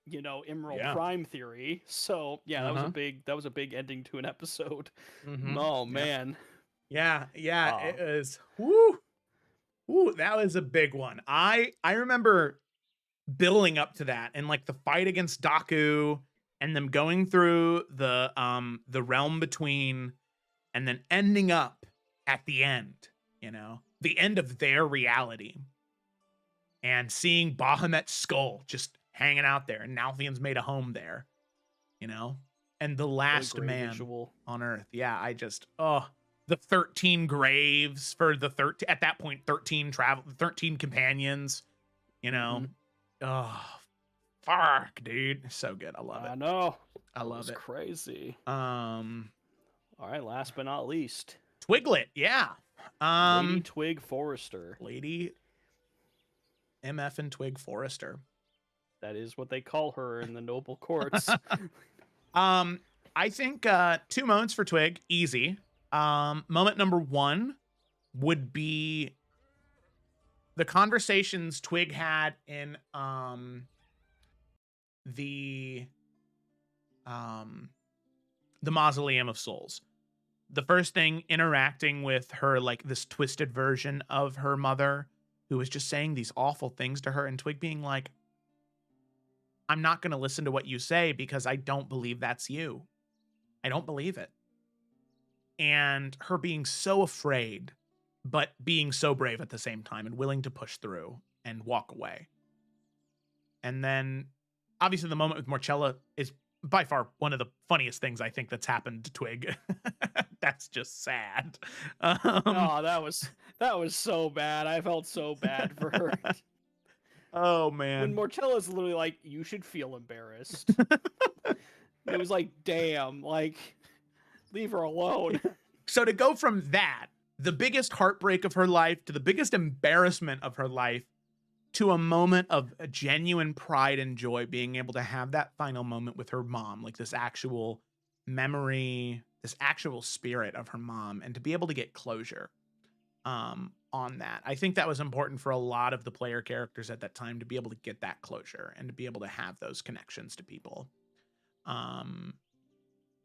Emerald Prime theory. So yeah, that was a big ending to an episode. Oh man. Yeah. It was. Woo, that was a big one. I remember building up to that, and like the fight against Daku, and them going through the realm between, and then ending up at the end. The end of their reality, and seeing Bahamut's skull just hanging out there, and Nalfian's made a home there, and the last man on Earth. Yeah, I just, the 13 graves for the 13, at that point, 13 companions, Oh, Fuck, dude. So good. I love it. I know. I love it. Crazy. All right, last but not least. Twiglet, yeah. Lady Twig Forrester. Lady MF and Twig Forrester. That is what they call her in the noble courts. I think 2 moments for Twig, easy. Moment number 1 would be the conversations Twig had in the Mausoleum of Souls. The first thing, interacting with her, like this twisted version of her mother, who was just saying these awful things to her, and Twig being like, I'm not going to listen to what you say because I don't believe that's you. I don't believe it. And her being so afraid, but being so brave at the same time and willing to push through and walk away. And then obviously the moment with Morchella is by far one of the funniest things I think that's happened to Twig. That's just sad. Oh, that was so bad. I felt so bad for her. Oh man. When Morchella's literally like, you should feel embarrassed. It was like, damn, like, leave her alone. So to go from that, the biggest heartbreak of her life, to the biggest embarrassment of her life, to a moment of a genuine pride and joy, being able to have that final moment with her mom, like this actual memory, this actual spirit of her mom, and to be able to get closure on that. I think that was important for a lot of the player characters at that time, to be able to get that closure and to be able to have those connections to people.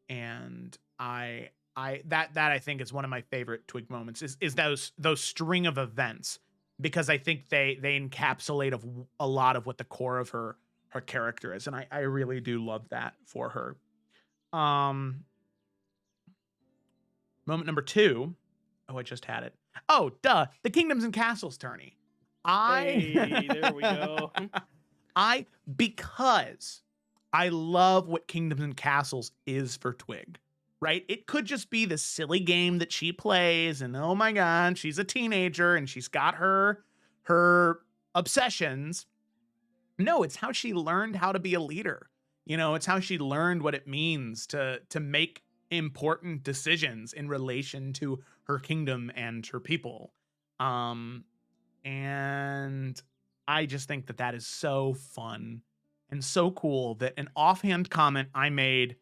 And I I think is one of my favorite Twig moments, is those string of events, because I think they encapsulate a lot of what the core of her character is, and I really do love that for her. Moment number 2. Oh, I just had it. Oh, duh. The Kingdoms and Castles tourney. Hey, there we go. Because I love what Kingdoms and Castles is for Twig, right? It could just be the silly game that she plays, and oh my God, she's a teenager and she's got her obsessions. No, it's how she learned how to be a leader. You know, it's how she learned what it means to make important decisions in relation to her kingdom and her people. And I just think that is so fun and so cool, that an offhand comment I made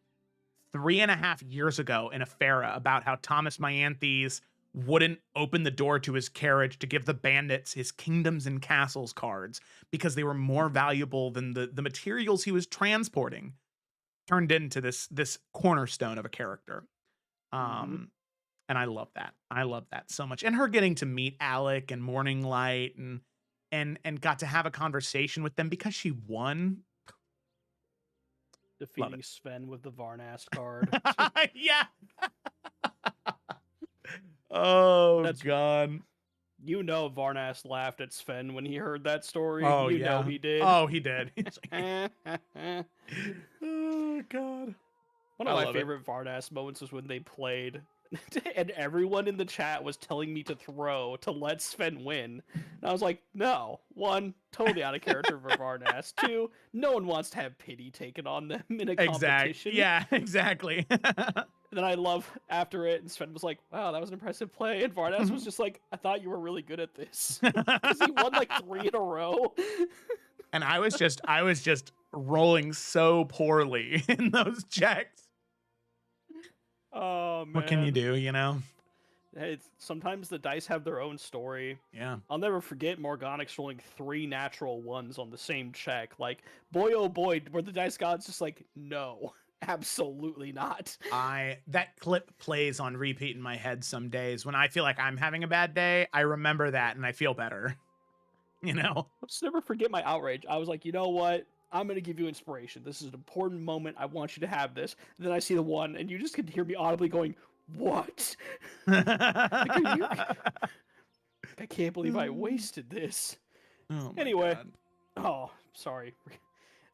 3.5 years ago in a Farah about how Thomas Myanthes wouldn't open the door to his carriage to give the bandits his Kingdoms and Castles cards because they were more valuable than the materials he was transporting, turned into this cornerstone of a character. And I love that. I love that so much. And her getting to meet Alec and Morning Light and got to have a conversation with them because she won. Defeating Sven with the Varnast card. Yeah. Oh, God. You know Varnast laughed at Sven when he heard that story. Oh, you know he did. Oh, he did. Like, oh, God. One of my favorite Varnast moments was when they played and everyone in the chat was telling me to throw to let Sven win. And I was like, no. 1, totally out of character for Varnast. 2, no one wants to have pity taken on them in a competition. Yeah, exactly. And then I love after it, and Sven was like, wow, that was an impressive play. And Varnast was just like, I thought you were really good at this. Because he won like 3 in a row. And I was just rolling so poorly in those checks. Oh, man. What can you do, you know? Sometimes the dice have their own story. Yeah. I'll never forget Morgonix rolling 3 natural 1s on the same check. Like, boy, oh boy, where the dice god's just like, no, absolutely not. That clip plays on repeat in my head some days. When I feel like I'm having a bad day, I remember that and I feel better. You know? I'll just never forget my outrage. I was like, you know what? I'm going to give you inspiration. This is an important moment. I want you to have this. And then I see the 1, and you just can hear me audibly going, what? Like, I can't believe I wasted this. Oh anyway. God. Oh, sorry.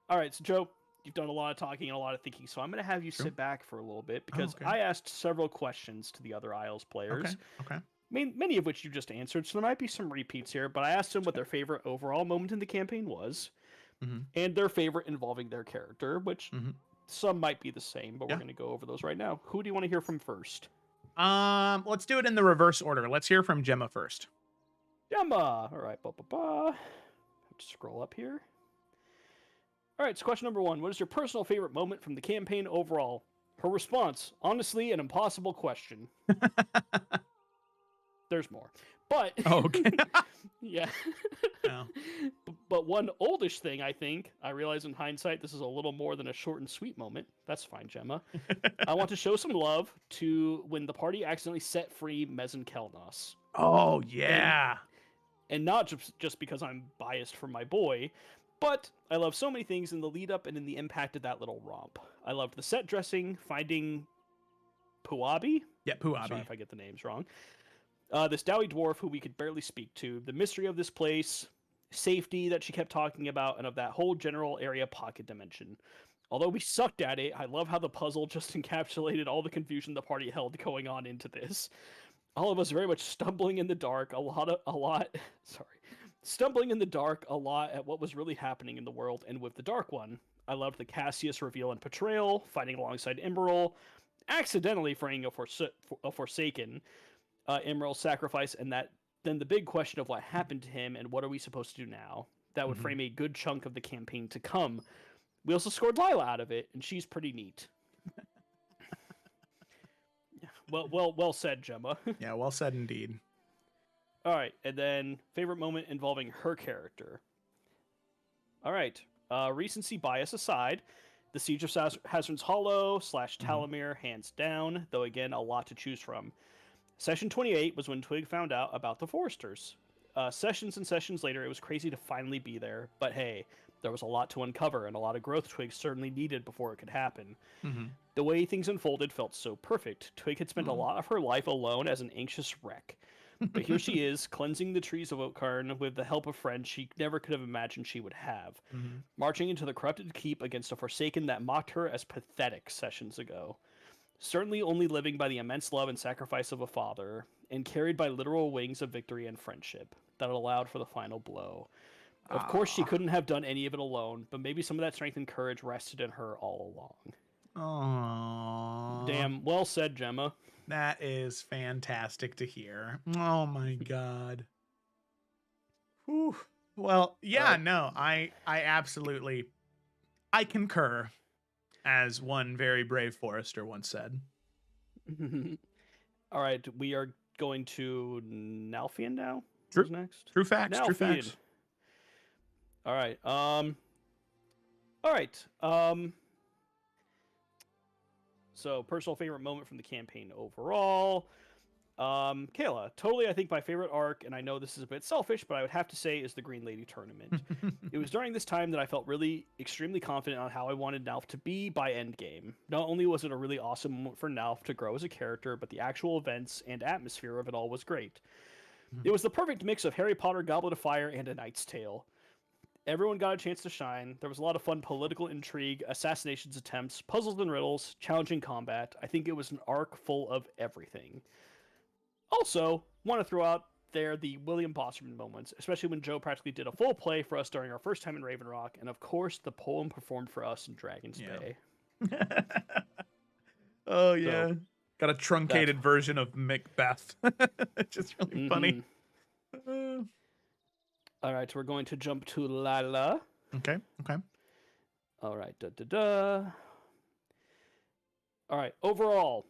All right, so Joe, you've done a lot of talking and a lot of thinking, so I'm going to have you sit back for a little bit, because I asked several questions to the other Isles players. Okay. Many of which you just answered, so there might be some repeats here, but I asked them what their favorite overall moment in the campaign was. and their favorite involving their character, which some might be the same, but we're going to go over those right now. Who do you want to hear from first? Let's do it in the reverse order. Let's hear from Gemma first. Gemma! All right, have to scroll up here. All right, so question number 1. What is your personal favorite moment from the campaign overall? Her response, honestly, an impossible question. There's more. But, okay. yeah. Oh. But one oldish thing, I think, I realize in hindsight, this is a little more than a short and sweet moment. That's fine, Gemma. I want to show some love to when the party accidentally set free Mezin Kelnos. Oh, yeah. And not just because I'm biased for my boy, but I love so many things in the lead up and in the impact of that little romp. I loved the set dressing, finding Puabi. Yeah, Puabi. Sorry if I get the names wrong. This Dowie dwarf who we could barely speak to, the mystery of this place, safety that she kept talking about, and of that whole general area pocket dimension. Although we sucked at it, I love how the puzzle just encapsulated all the confusion the party held going on into this. All of us very much stumbling in the dark, stumbling in the dark a lot at what was really happening in the world and with the Dark One. I loved the Cassius reveal and portrayal, fighting alongside Emerald, accidentally fraying a Forsaken, Emerald's sacrifice, and then the big question of what happened to him and what are we supposed to do now. That would frame a good chunk of the campaign to come. We also scored Lila out of it, and she's pretty neat. Well said, Gemma. Yeah, well said indeed. All right, and then favorite moment involving her character. All right, recency bias aside, the Siege of Hazard's Hollow / Talamir, hands down, though again, a lot to choose from. Session 28 was when Twig found out about the Foresters. Sessions and sessions later, it was crazy to finally be there, but hey, there was a lot to uncover and a lot of growth Twig certainly needed before it could happen. The way things unfolded felt so perfect. Twig had spent a lot of her life alone as an anxious wreck. But here she is, cleansing the trees of Oakkarn with the help of friends she never could have imagined she would have. Marching into the corrupted keep against a Forsaken that mocked her as pathetic sessions ago. Certainly only living by the immense love and sacrifice of a father, and carried by literal wings of victory and friendship that allowed for the final blow. Of course, she couldn't have done any of it alone, but maybe some of that strength and courage rested in her all along. Aww. Damn, well said, Gemma. That is fantastic to hear. Oh my god. Whew. Well, yeah, no, I absolutely, I concur, as one very brave forester once said. All right, we are going to Nalfian now. True. Who's next? True facts. Nalfian. True facts. All right. All right. So, personal favorite moment from the campaign overall. Kayla, totally, I think my favorite arc, and I know this is a bit selfish, but I would have to say is the Green Lady Tournament. It was during this time that I felt really extremely confident on how I wanted Nalf to be by endgame. Not only was it a really awesome moment for Nalf to grow as a character, but the actual events and atmosphere of it all was great. It was the perfect mix of Harry Potter, Goblet of Fire, and A Knight's Tale. Everyone got a chance to shine. There was a lot of fun political intrigue, assassinations attempts, puzzles and riddles, challenging combat. I think it was an arc full of everything. Also, want to throw out there the William Bosserman moments, especially when Joe practically did a full play for us during our first time in Raven Rock, and of course, the poem performed for us in Dragon's Bay. Oh, yeah. So, got a truncated version of Macbeth. It's just really funny. All right, so we're going to jump to Lila. Okay. All right, All right, overall,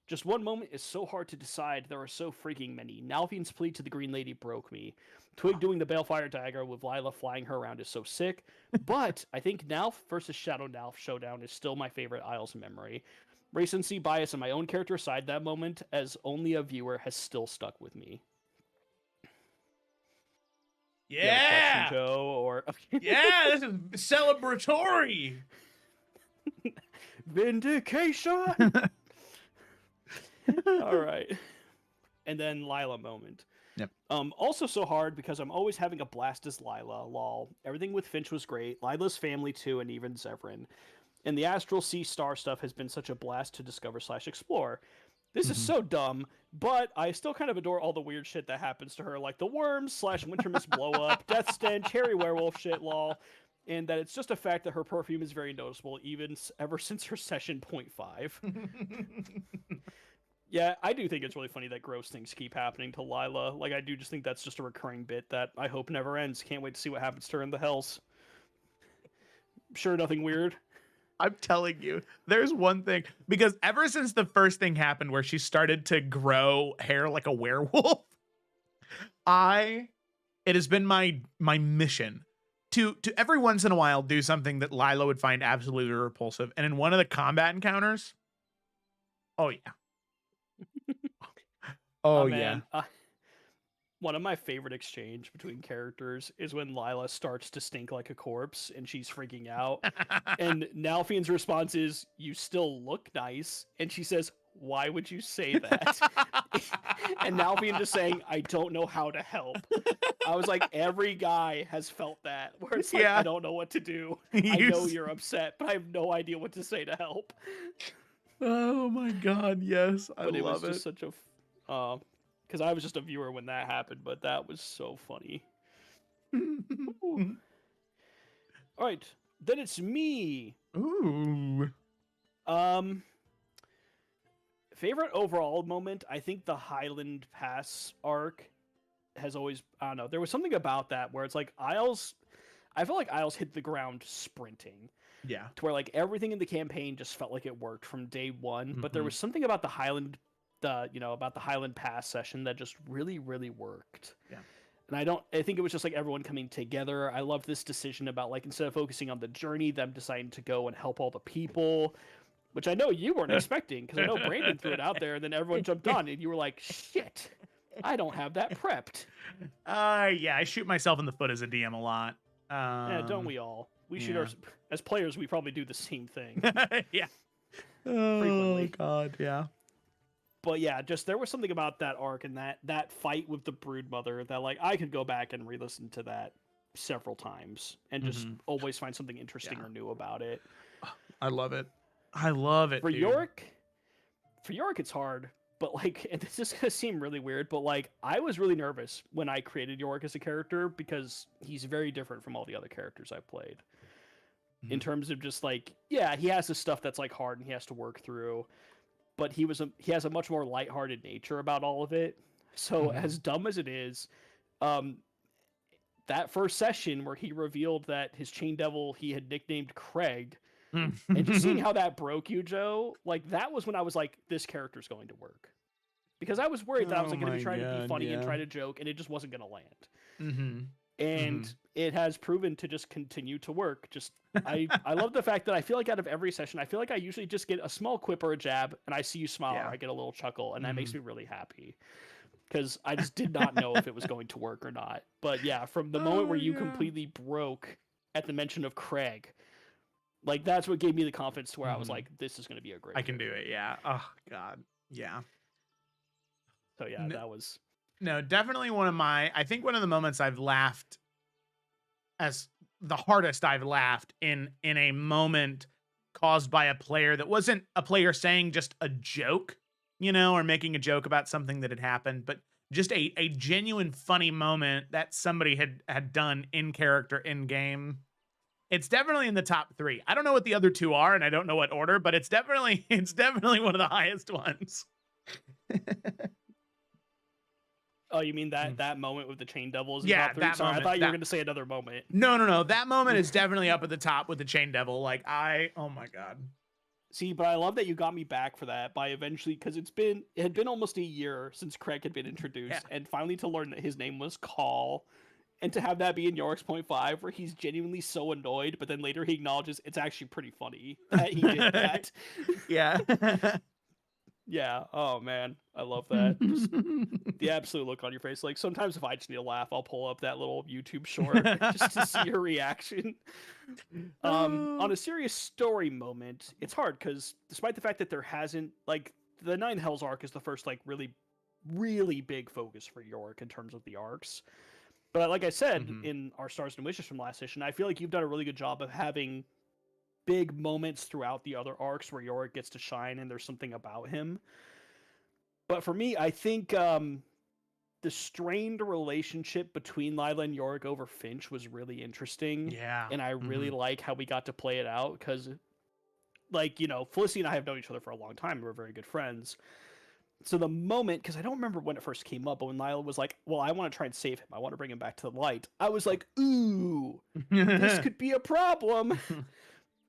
just one moment is so hard to decide. There are so freaking many. Nalfian's plea to the Green Lady broke me. Twig doing the Balefire dagger with Lila flying her around is so sick. But I think Nalf versus Shadow Nalf showdown is still my favorite Isles memory. Recency bias on my own character aside, that moment, as only a viewer, has still stuck with me. Yeah, question, Joe, or yeah, this is celebratory. Vindication. All right, and then Lila moment. Yep. Also so hard because I'm always having a blast as Lila. Lol. Everything with Finch was great. Lila's family too, and even Evrand. And the Astral Sea Star stuff has been such a blast to discover / explore. This is so dumb, but I still kind of adore all the weird shit that happens to her, like the worms / Winter Mist blow up, Death Stench, Hairy Werewolf shit, lol. and that it's just a fact that her perfume is very noticeable, even ever since her session 0.5. Yeah, I do think it's really funny that gross things keep happening to Lila. Like, I do just think that's just a recurring bit that I hope never ends. Can't wait to see what happens to her in the Hells. Sure, nothing weird. I'm telling you, there's one thing, because ever since the first thing happened where she started to grow hair like a werewolf, it has been my mission to every once in a while do something that Lila would find absolutely repulsive. And in one of the combat encounters, oh yeah. Oh yeah. One of my favorite exchange between characters is when Lila starts to stink like a corpse and she's freaking out. And Nalfien's response is, "You still look nice." And she says, "Why would you say that?" And Nalfien just saying, "I don't know how to help." I was like, every guy has felt that, where it's like, I don't know what to do. I know you're upset, but I have no idea what to say to help. Oh my god, yes. But it was just such a... because I was just a viewer when that happened, but that was so funny. All right, then it's me. Ooh. Favorite overall moment, I think the Highland Pass arc has always, I don't know, there was something about that where it's like Isles, I felt like Isles hit the ground sprinting. Yeah. To where like everything in the campaign just felt like it worked from day one, but there was something about the Highland Pass session that just really, really worked. Yeah. And I think it was just like everyone coming together. I loved this decision about like, instead of focusing on the journey, them deciding to go and help all the people, which I know you weren't expecting, because I know Brandon threw it out there and then everyone jumped on and you were like, shit, I don't have that prepped. Yeah, I shoot myself in the foot as a DM a lot. Yeah, don't we all? We shoot as players, we probably do the same thing. Yeah. Frequently. Oh god, yeah. But yeah, just there was something about that arc and that fight with the Broodmother that like I could go back and re-listen to that several times and just always find something interesting or new about it. I love it. I love it. For Yorick, it's hard, but like, and this is gonna seem really weird, but like I was really nervous when I created Yorick as a character because he's very different from all the other characters I've played. In terms of just like, yeah, he has this stuff that's like hard and he has to work through, but he has a much more lighthearted nature about all of it. So as dumb as it is, that first session where he revealed that his chain devil he had nicknamed Craig, and just seeing how that broke you, Joe, like that was when I was like, this character's going to work. Because I was worried that I was like, going to be trying to be funny and try to joke, and it just wasn't going to land. And it has proven to just continue to work. Just I love the fact that I feel like out of every session, I feel like I usually just get a small quip or a jab, and I see you smile, or I get a little chuckle, and that makes me really happy. Because I just did not know if it was going to work or not. But yeah, from the moment where you completely broke at the mention of Craig, like that's what gave me the confidence to where I was like, this is going to be a great. I can do it. Yeah. Oh god. Yeah. So yeah, that was. No, definitely I think one of the moments I've laughed as the hardest I've laughed in a moment caused by a player that wasn't a player saying just a joke, or making a joke about something that had happened, but just a genuine funny moment that somebody had done in character, in game. It's definitely in the top 3. I don't know what the other 2 are, and I don't know what order, but it's definitely one of the highest ones. Oh, you mean that moment with the chain devils? Yeah, that Sorry, moment. I thought you were going to say another moment. No. That moment is definitely up at the top with the chain devil. Like oh my god. See, but I love that you got me back for that by eventually, because it had been almost a year since Craig had been introduced, and finally to learn that his name was Call, and to have that be in Yorick's 0.5, where he's genuinely so annoyed, but then later he acknowledges it's actually pretty funny that he did that. Yeah. Yeah. Oh man, I love that. Just the absolute look on your face. Like sometimes if I just need a laugh, I'll pull up that little YouTube short just to see your reaction. On a serious story moment, it's hard because despite the fact that there hasn't, like, the Nine Hells arc is the first like really, really big focus for Yorick in terms of the arcs. But like I said in our Stars and Wishes from last session, I feel like you've done a really good job of having big moments throughout the other arcs where Yorick gets to shine and there's something about him. But for me, I think the strained relationship between Lila and Yorick over Finch was really interesting. Yeah. And I really like how we got to play it out because, like, you know, Felicity and I have known each other for a long time. We're very good friends. So the moment, because I don't remember when it first came up, but when Lila was like, well, I want to try and save him. I want to bring him back to the light. I was like, ooh, this could be a problem.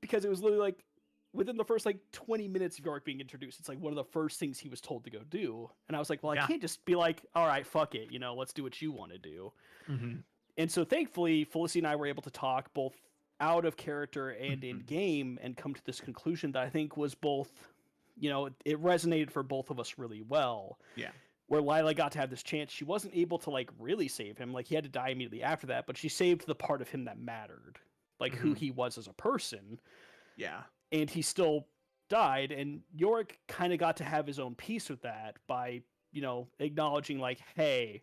Because it was literally like, within the first like 20 minutes of Yorick being introduced, it's like one of the first things he was told to go do. And I was like, well, I can't just be like, all right, fuck it, you know, let's do what you want to do. And so thankfully, Felicity and I were able to talk both out of character and in game and come to this conclusion that I think was both, you know, it resonated for both of us really well. Yeah. Where Lila got to have this chance. She wasn't able to like really save him. Like he had to die immediately after that, but she saved the part of him that mattered. Like who he was as a person. Yeah. And he still died, and Yorick kind of got to have his own piece with that by, you know, acknowledging like, hey,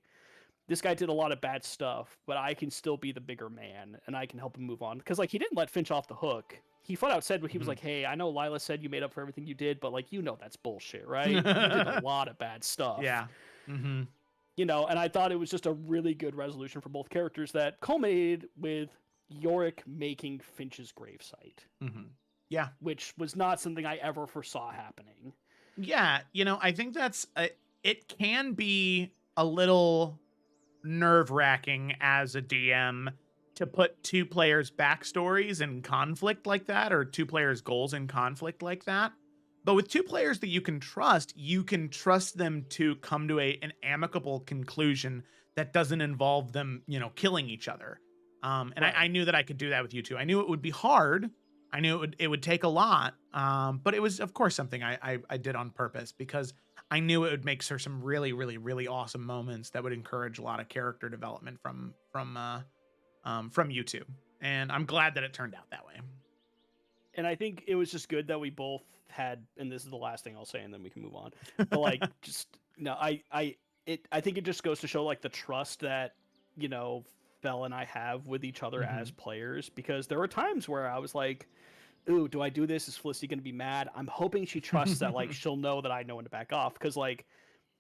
this guy did a lot of bad stuff, but I can still be the bigger man and I can help him move on. Because like he didn't let Finch off the hook. He flat out said, he was like, hey, I know Lila said you made up for everything you did, but like, you know, that's bullshit, right? You did a lot of bad stuff. Yeah. You know, and I thought it was just a really good resolution for both characters that culminated with Yorick making Finch's gravesite. Yeah. Which was not something I ever foresaw happening. Yeah. You know, I think that's, it can be a little nerve-wracking as a DM to put two players' backstories in conflict like that, or two players' goals in conflict like that. But with two players that you can trust them to come to an amicable conclusion that doesn't involve them, you know, killing each other. And right. I knew that I could do that with you two. I knew it would be hard. I knew it would take a lot. But it was, of course, something I did on purpose because I knew it would make for some really, really, really awesome moments that would encourage a lot of character development from you two. And I'm glad that it turned out that way. And I think it was just good that we both had, and this is the last thing I'll say, and then we can move on. But like, just no, I think it just goes to show like the trust that, you know, Fel and I have with each other as players, because there were times where I was like, ooh, do I do this? Is Felicity going to be mad? I'm hoping she trusts that like she'll know that I know when to back off. Because like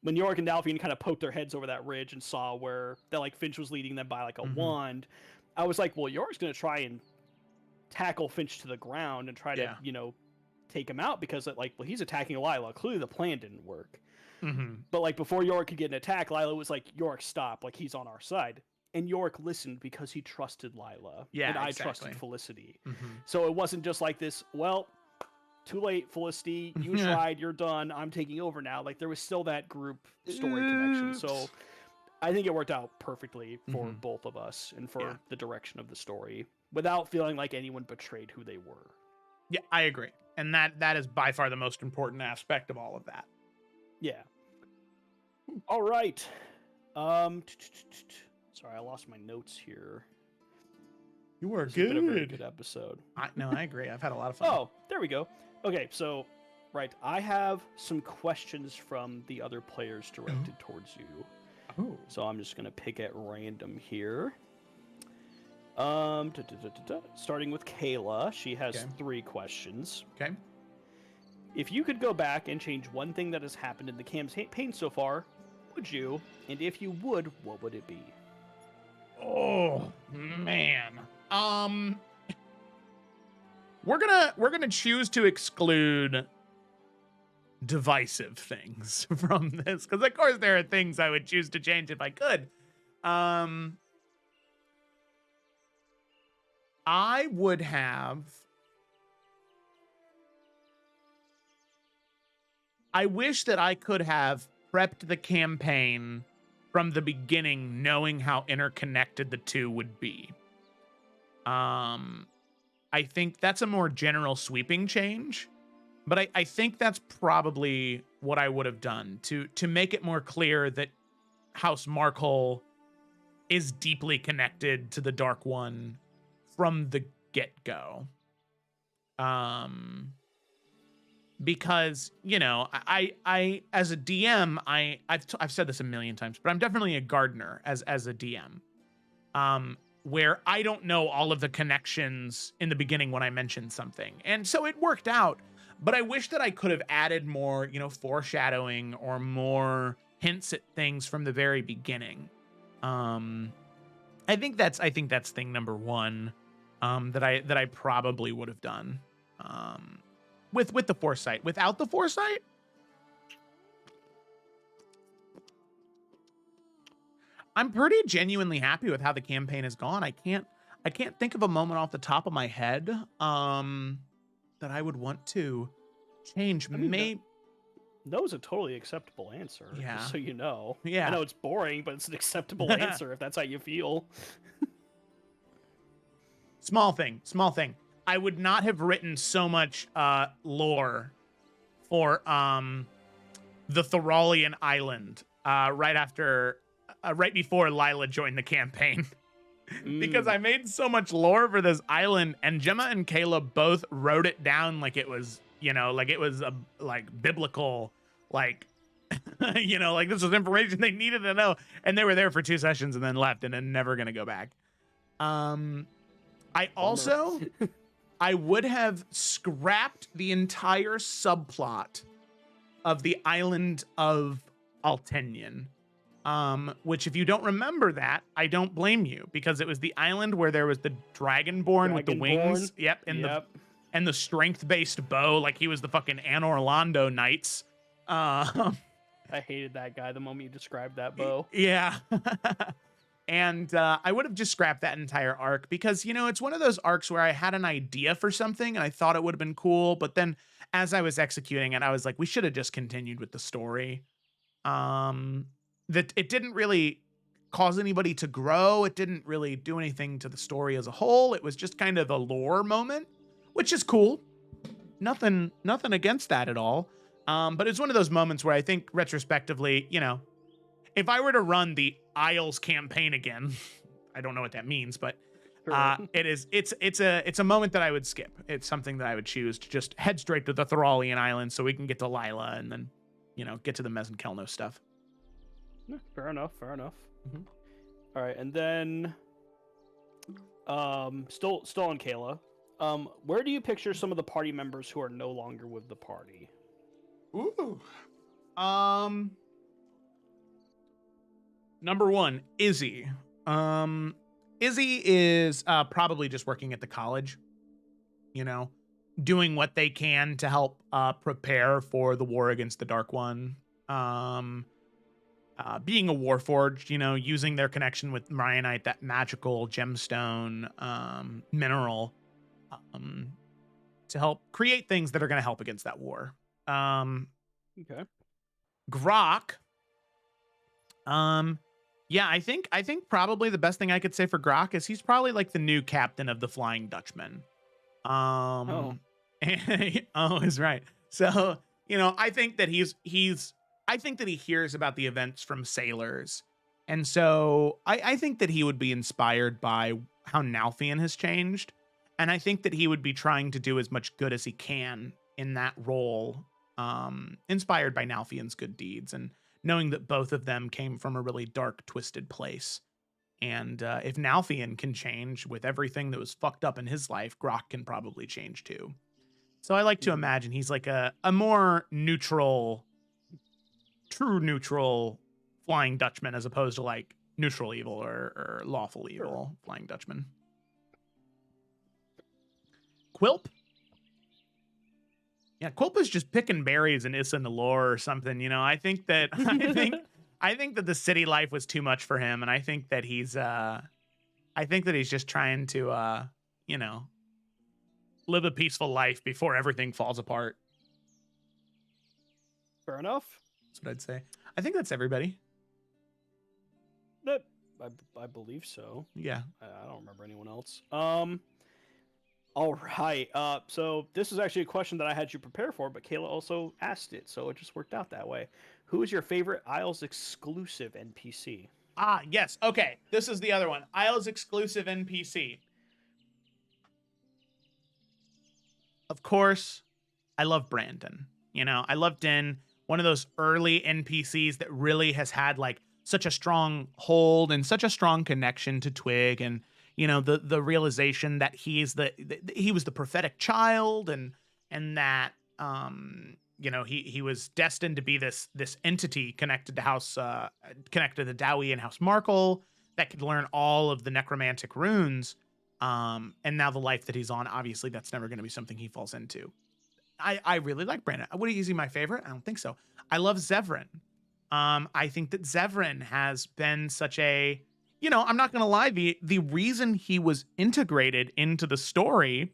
when Yorick and Delphine kind of poked their heads over that ridge and saw where that like Finch was leading them by like a wand, I was like, well, Yorick's going to try and tackle Finch to the ground and try to, you know, take him out, because like, well, he's attacking Lila. Clearly the plan didn't work. But like before Yorick could get an attack, Lila was like, Yorick, stop. Like he's on our side. And Yorick listened because he trusted Lila. Yeah, and I trusted Felicity. So it wasn't just like this, well, too late, Felicity. You tried. You're done. I'm taking over now. Like there was still that group story connection. So I think it worked out perfectly for both of us and for the direction of the story without feeling like anyone betrayed who they were. Yeah, I agree. And that is by far the most important aspect of all of that. Yeah. All right. Sorry, I lost my notes here. You were good. It's been a very good episode. No, I agree. I've had a lot of fun. Oh, there we go. Okay, so, right, I have some questions from the other players directed towards you. Oh. So I'm just going to pick at random here. Starting with Kayla, she has 3 questions. Okay. If you could go back and change one thing that has happened in the campaign so far, would you? And if you would, what would it be? Oh man. We're gonna choose to exclude divisive things from this, because of course there are things I would choose to change if I could. I would have. I wish that I could have prepped the campaign from the beginning, knowing how interconnected the two would be. I think that's a more general sweeping change, but I think that's probably what I would have done to make it more clear that House Markle is deeply connected to the Dark One from the get-go. Because, you know, I as a DM, I've said this a million times, but I'm definitely a gardener as a DM, where I don't know all of the connections in the beginning when I mention something. And so it worked out, but I wish that I could have added more, you know, foreshadowing or more hints at things from the very beginning. I think that's thing number one, that I probably would have done, with the foresight. Without the foresight, I'm pretty genuinely happy with how the campaign has gone. I can't think of a moment off the top of my head, that I would want to change. I mean, no is a totally acceptable answer. Yeah. Just so you know. Yeah. I know it's boring, but it's an acceptable answer if that's how you feel. Small thing. I would not have written so much lore for the Thoralian Island right before Lila joined the campaign. Because I made so much lore for this island, and Gemma and Kayla both wrote it down like it was, like it was a biblical, like this was information they needed to know, and they were there for 2 sessions and then left and then never gonna go back. I also I would have scrapped the entire subplot of the island of Altenian. Which, if you don't remember that, I don't blame you, because it was the island where there was the Dragonborn with the wings. Yep, and the strength-based bow, like he was the fucking Anor Londo Knights. I hated that guy the moment you described that bow. Yeah. And I would have just scrapped that entire arc, because, it's one of those arcs where I had an idea for something and I thought it would have been cool, but then as I was executing it, I was like, we should have just continued with the story. That it didn't really cause anybody to grow. It didn't really do anything to the story as a whole. It was just kind of a lore moment, which is cool. Nothing against that at all. But it's one of those moments where I think retrospectively, if I were to run the Isles campaign again, I don't know what that means, but it's a moment that I would skip. It's something that I would choose to just head straight to the Thoralian Island so we can get to Lila and then, get to the Mez and Kelno stuff. Fair enough. Mm-hmm. All right, and then still on Kayla. Where do you picture some of the party members who are no longer with the party? Ooh. Number 1, Izzy. Izzy is probably just working at the college, doing what they can to help prepare for the war against the Dark One. Being a warforged, using their connection with Ryanite, that magical gemstone mineral, to help create things that are going to help against that war. Okay. Grok. Yeah, I think probably the best thing I could say for Grok is he's probably like the new captain of the Flying Dutchman. Oh, is right. So, I think that I think that he hears about the events from sailors. And so I think that he would be inspired by how Nalfian has changed. And I think that he would be trying to do as much good as he can in that role, inspired by Nalfian's good deeds and knowing that both of them came from a really dark, twisted place. And if Nalfian can change with everything that was fucked up in his life, Grok can probably change too. So I like to imagine he's like a more neutral, true neutral Flying Dutchman, as opposed to like neutral evil or lawful evil Flying Dutchman. Quilp? Yeah, Quilp is just picking berries in Issa Nalor or something. I think that I think that the city life was too much for him, and I think that he's just trying to live a peaceful life before everything falls apart. Fair enough. That's what I'd say. I think that's everybody. I believe so. Yeah. I don't remember anyone else. All right. So this is actually a question that I had you prepare for, but Kayla also asked it, so it just worked out that way. Who is your favorite Isles exclusive NPC? Ah, yes. Okay. This is the other one. Isles exclusive NPC. Of course, I love Brandon. I love Din, one of those early NPCs that really has had like such a strong hold and such a strong connection to Twig, and the realization that he was the prophetic child, and that he was destined to be this entity connected to Dowie and House Markle that could learn all of the necromantic runes. And now the life that he's on, obviously that's never going to be something he falls into. I really like Brandon. Would he my favorite? I don't think so. I love Zevran. I think that Zevran has been such a, I'm not going to lie. The reason he was integrated into the story,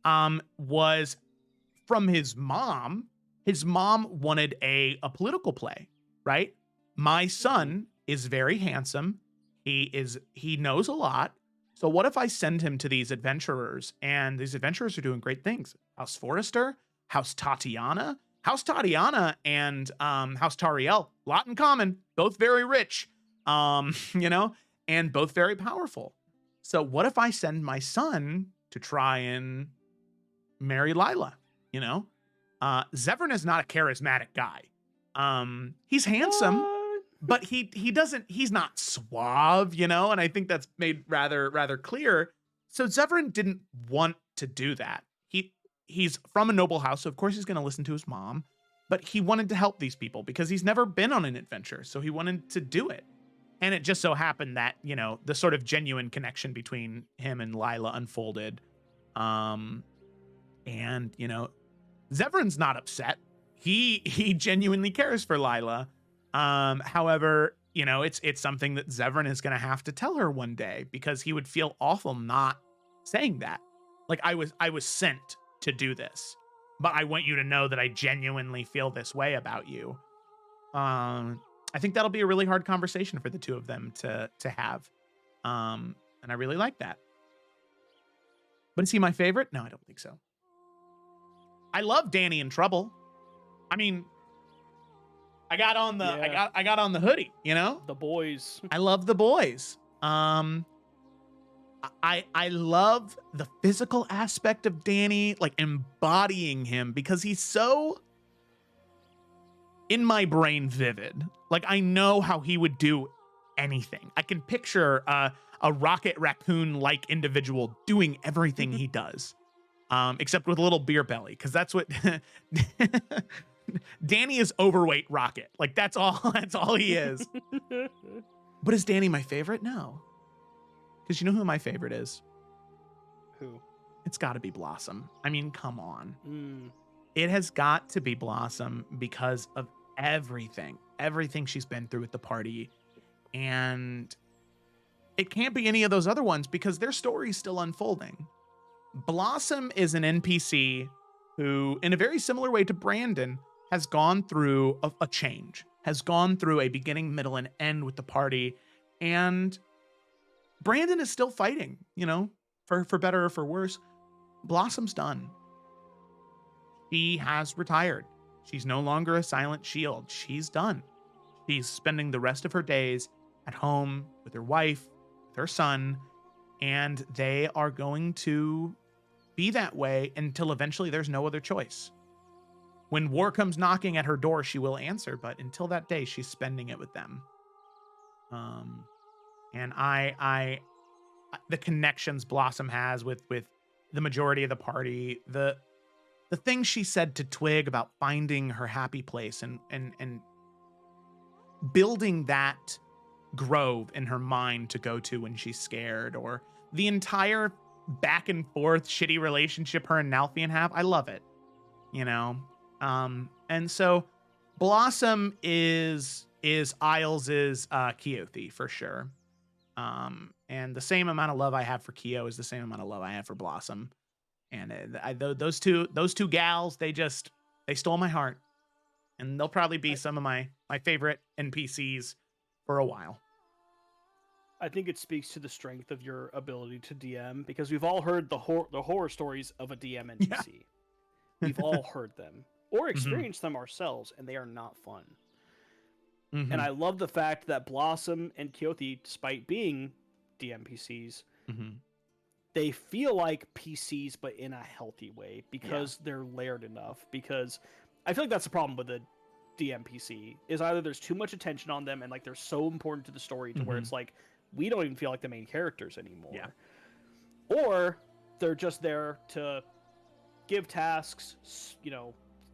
was from his mom. His mom wanted a political play, right? My son is very handsome. He knows a lot. So what if I send him to these adventurers, and these adventurers are doing great things? House Forrester, House Tatiana and House Tariel, a lot in common, both very rich, and both very powerful. So what if I send my son to try and marry Lila? Zevran is not a charismatic guy. He's handsome, but he's not suave, and I think that's made rather clear. So Zevran didn't want to do that. He's from a noble house, so of course he's going to listen to his mom, but he wanted to help these people because he's never been on an adventure, so he wanted to do it. And it just so happened that, the sort of genuine connection between him and Lila unfolded. And, Zevran's not upset. He genuinely cares for Lila. However, it's something that Zevran is going to have to tell her one day, because he would feel awful not saying that. Like, I was sent to do this, but I want you to know that I genuinely feel this way about you. I think that'll be a really hard conversation for the two of them to have. And I really like that. But is he my favorite? No, I don't think so. I love Danny in Trouble. I mean, I got on the hoodie, The boys. I love the boys. I love the physical aspect of Danny, like embodying him, because he's so, in my brain, vivid. Like, I know how he would do anything. I can picture a Rocket Raccoon-like individual doing everything he does, except with a little beer belly, because that's what Danny is. Overweight Rocket. Like, that's all he is. But is Danny my favorite? No. Because you know who my favorite is? Who? It's got to be Blossom. I mean, come on. Mm. It has got to be Blossom because of everything she's been through with the party. And it can't be any of those other ones because their story's still unfolding. Blossom is an NPC who, in a very similar way to Brandon, has gone through a change, has gone through a beginning, middle, and end with the party. And Brandon is still fighting, for better or for worse. Blossom's done. She has retired. She's no longer a silent shield. She's done. She's spending the rest of her days at home with her wife, with her son, and they are going to be that way until eventually there's no other choice. When war comes knocking at her door, she will answer, but until that day, she's spending it with them. And the connections Blossom has with the majority of the party, the things she said to Twig about finding her happy place and building that grove in her mind to go to when she's scared, or the entire back and forth shitty relationship her and Nalfian have. I love it, and so Blossom is Isles' Keothi for sure. And the same amount of love I have for Keo is the same amount of love I have for Blossom. And those two gals, they stole my heart, and they'll probably be some of my favorite NPCs for a while. I think it speaks to the strength of your ability to DM, because we've all heard the horror stories of a DM NPC. Yeah. We've all heard them or experienced them ourselves, and they are not fun. Mm-hmm. And I love the fact that Blossom and Keothi, despite being DMPCs, they feel like PCs, but in a healthy way, because they're layered enough. Because I feel like that's the problem with the DMPC, is either there's too much attention on them and like they're so important to the story to where it's like we don't even feel like the main characters anymore, or they're just there to give tasks,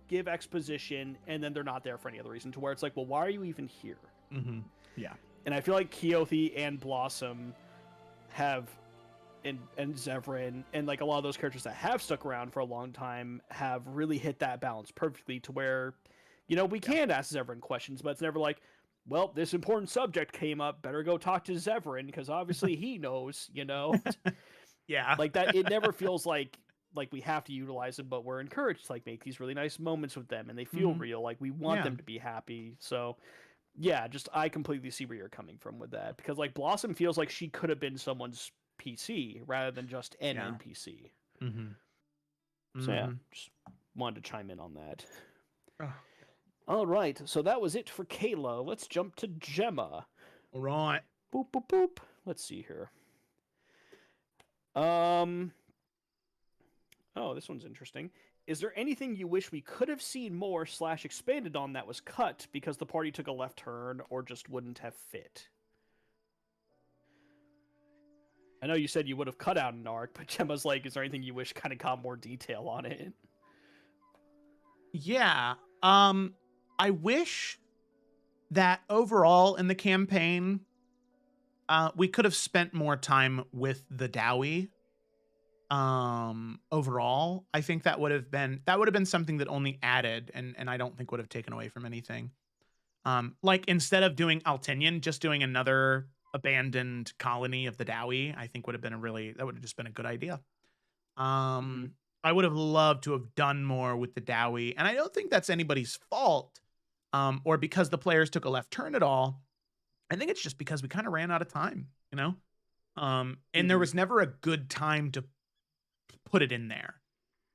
give exposition and then they're not there for any other reason, to where it's like, well, why are you even here? Mm-hmm. Yeah. And I feel like Keothi and Blossom have, and Zevran, and like a lot of those characters that have stuck around for a long time have really hit that balance perfectly, to where, you know, we can ask Zevran questions, but it's never like, well, this important subject came up, better go talk to Zevran because obviously he knows, you know. Yeah. Like that, it never feels like we have to utilize them, but we're encouraged to like make these really nice moments with them, and they feel real. Like we want them to be happy. So yeah, just I completely see where you're coming from with that, because like Blossom feels like she could have been someone's PC rather than just an NPC. So yeah, just wanted to chime in on that. All right, so that was it for Kayla. Let's jump to Gemma. All right. Boop boop boop. Let's see here. Oh, this one's interesting. Is there anything you wish we could have seen more / expanded on that was cut because the party took a left turn or just wouldn't have fit? I know you said you would have cut out an arc, but Gemma's like, is there anything you wish kind of got more detail on it? Yeah. I wish that overall in the campaign, we could have spent more time with the Dowie. Overall, I think that would have been something that only added and I don't think would have taken away from anything. Like instead of doing Altinian, just doing another abandoned colony of the Dowie, I think would have just been a good idea. I would have loved to have done more with the Dowie, and I don't think that's anybody's fault, or because the players took a left turn at all. I think it's just because we kind of ran out of time, you know? And there was never a good time to put it in there,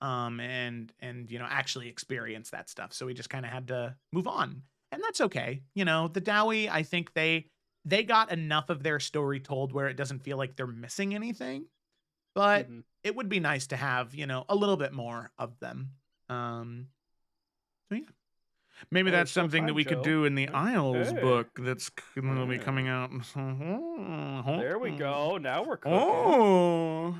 and you know, actually experience that stuff. So we just kind of had to move on, and that's okay. You know, the Dowie, I think they got enough of their story told where it doesn't feel like they're missing anything, but it would be nice to have, you know, a little bit more of them. So yeah, maybe that's something that we could do in the Isles book that's going to be coming out. There we go. Now we're cooking. Oh.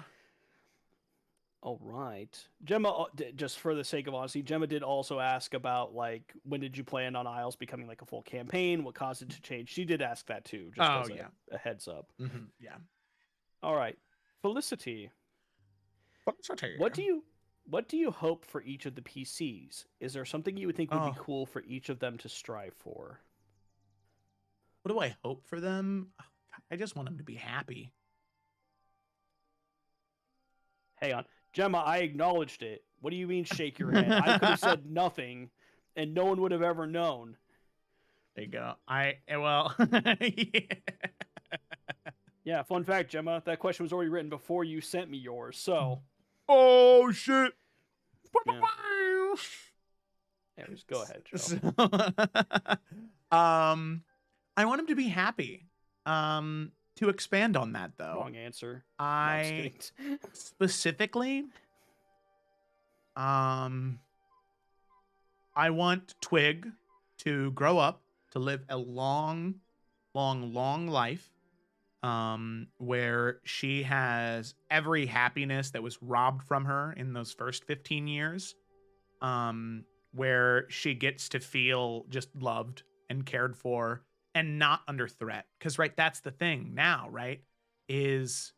All right. Gemma, just for the sake of honesty, Gemma did also ask about, like, when did you plan on Isles becoming, like, a full campaign? What caused it to change? She did ask that, too, just as a heads up. Yeah. All right. Felicity. What do you hope for each of the PCs? Is there something you would think would be cool for each of them to strive for? What do I hope for them? I just want them to be happy. Hang on. Gemma, I acknowledged it. What do you mean shake your head? I could have said nothing, and no one would have ever known. There you go. Well... Yeah, fun fact, Gemma, that question was already written before you sent me yours, so... Oh, shit! Yeah. Yeah, just go ahead, Joe. So, I want him to be happy. To expand on that, though. Wrong answer. Specifically, I want Twig to grow up, to live a long, long, long life, where she has every happiness that was robbed from her in those first 15 years, where she gets to feel just loved and cared for and not under threat. Because, right, that's the thing now, right, is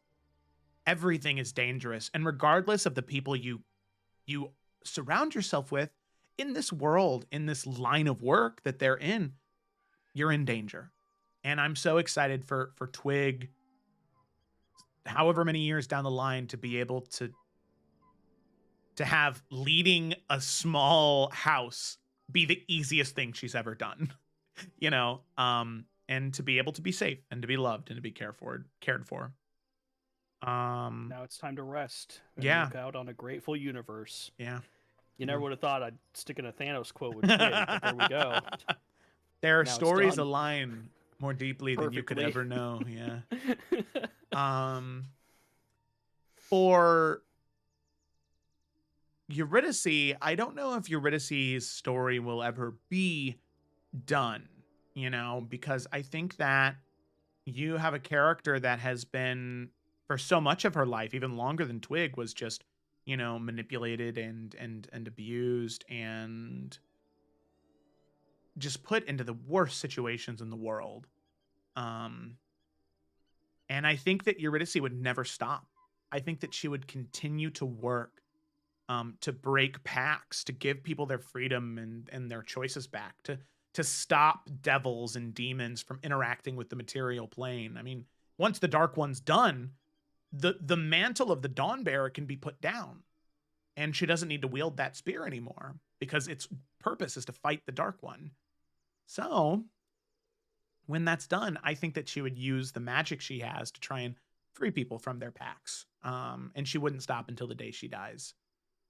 everything is dangerous. And regardless of the people you surround yourself with in this world, in this line of work that they're in, you're in danger. And I'm so excited for Twig, however many years down the line, to be able to have leading a small house be the easiest thing she's ever done, you know, and to be able to be safe and to be loved and to be cared for. Now it's time to rest and look out on a grateful universe. Yeah. You never would have thought I'd stick in a Thanos quote with Twig, but there we go. Their stories align more deeply than you could ever know. Yeah. For Eurydice, I don't know if Eurydice's story will ever be done, you know, because I think that you have a character that has been, for so much of her life, even longer than Twig, was just manipulated and abused and just put into the worst situations in the world. And I think that Eurydice would never stop. I think that she would continue to work to break pacts, to give people their freedom and their choices back, to stop devils and demons from interacting with the material plane. I mean, once the Dark One's done, the mantle of the Dawnbearer can be put down, and she doesn't need to wield that spear anymore because its purpose is to fight the Dark One. So when that's done, I think that she would use the magic she has to try and free people from their pacts. And she wouldn't stop until the day she dies.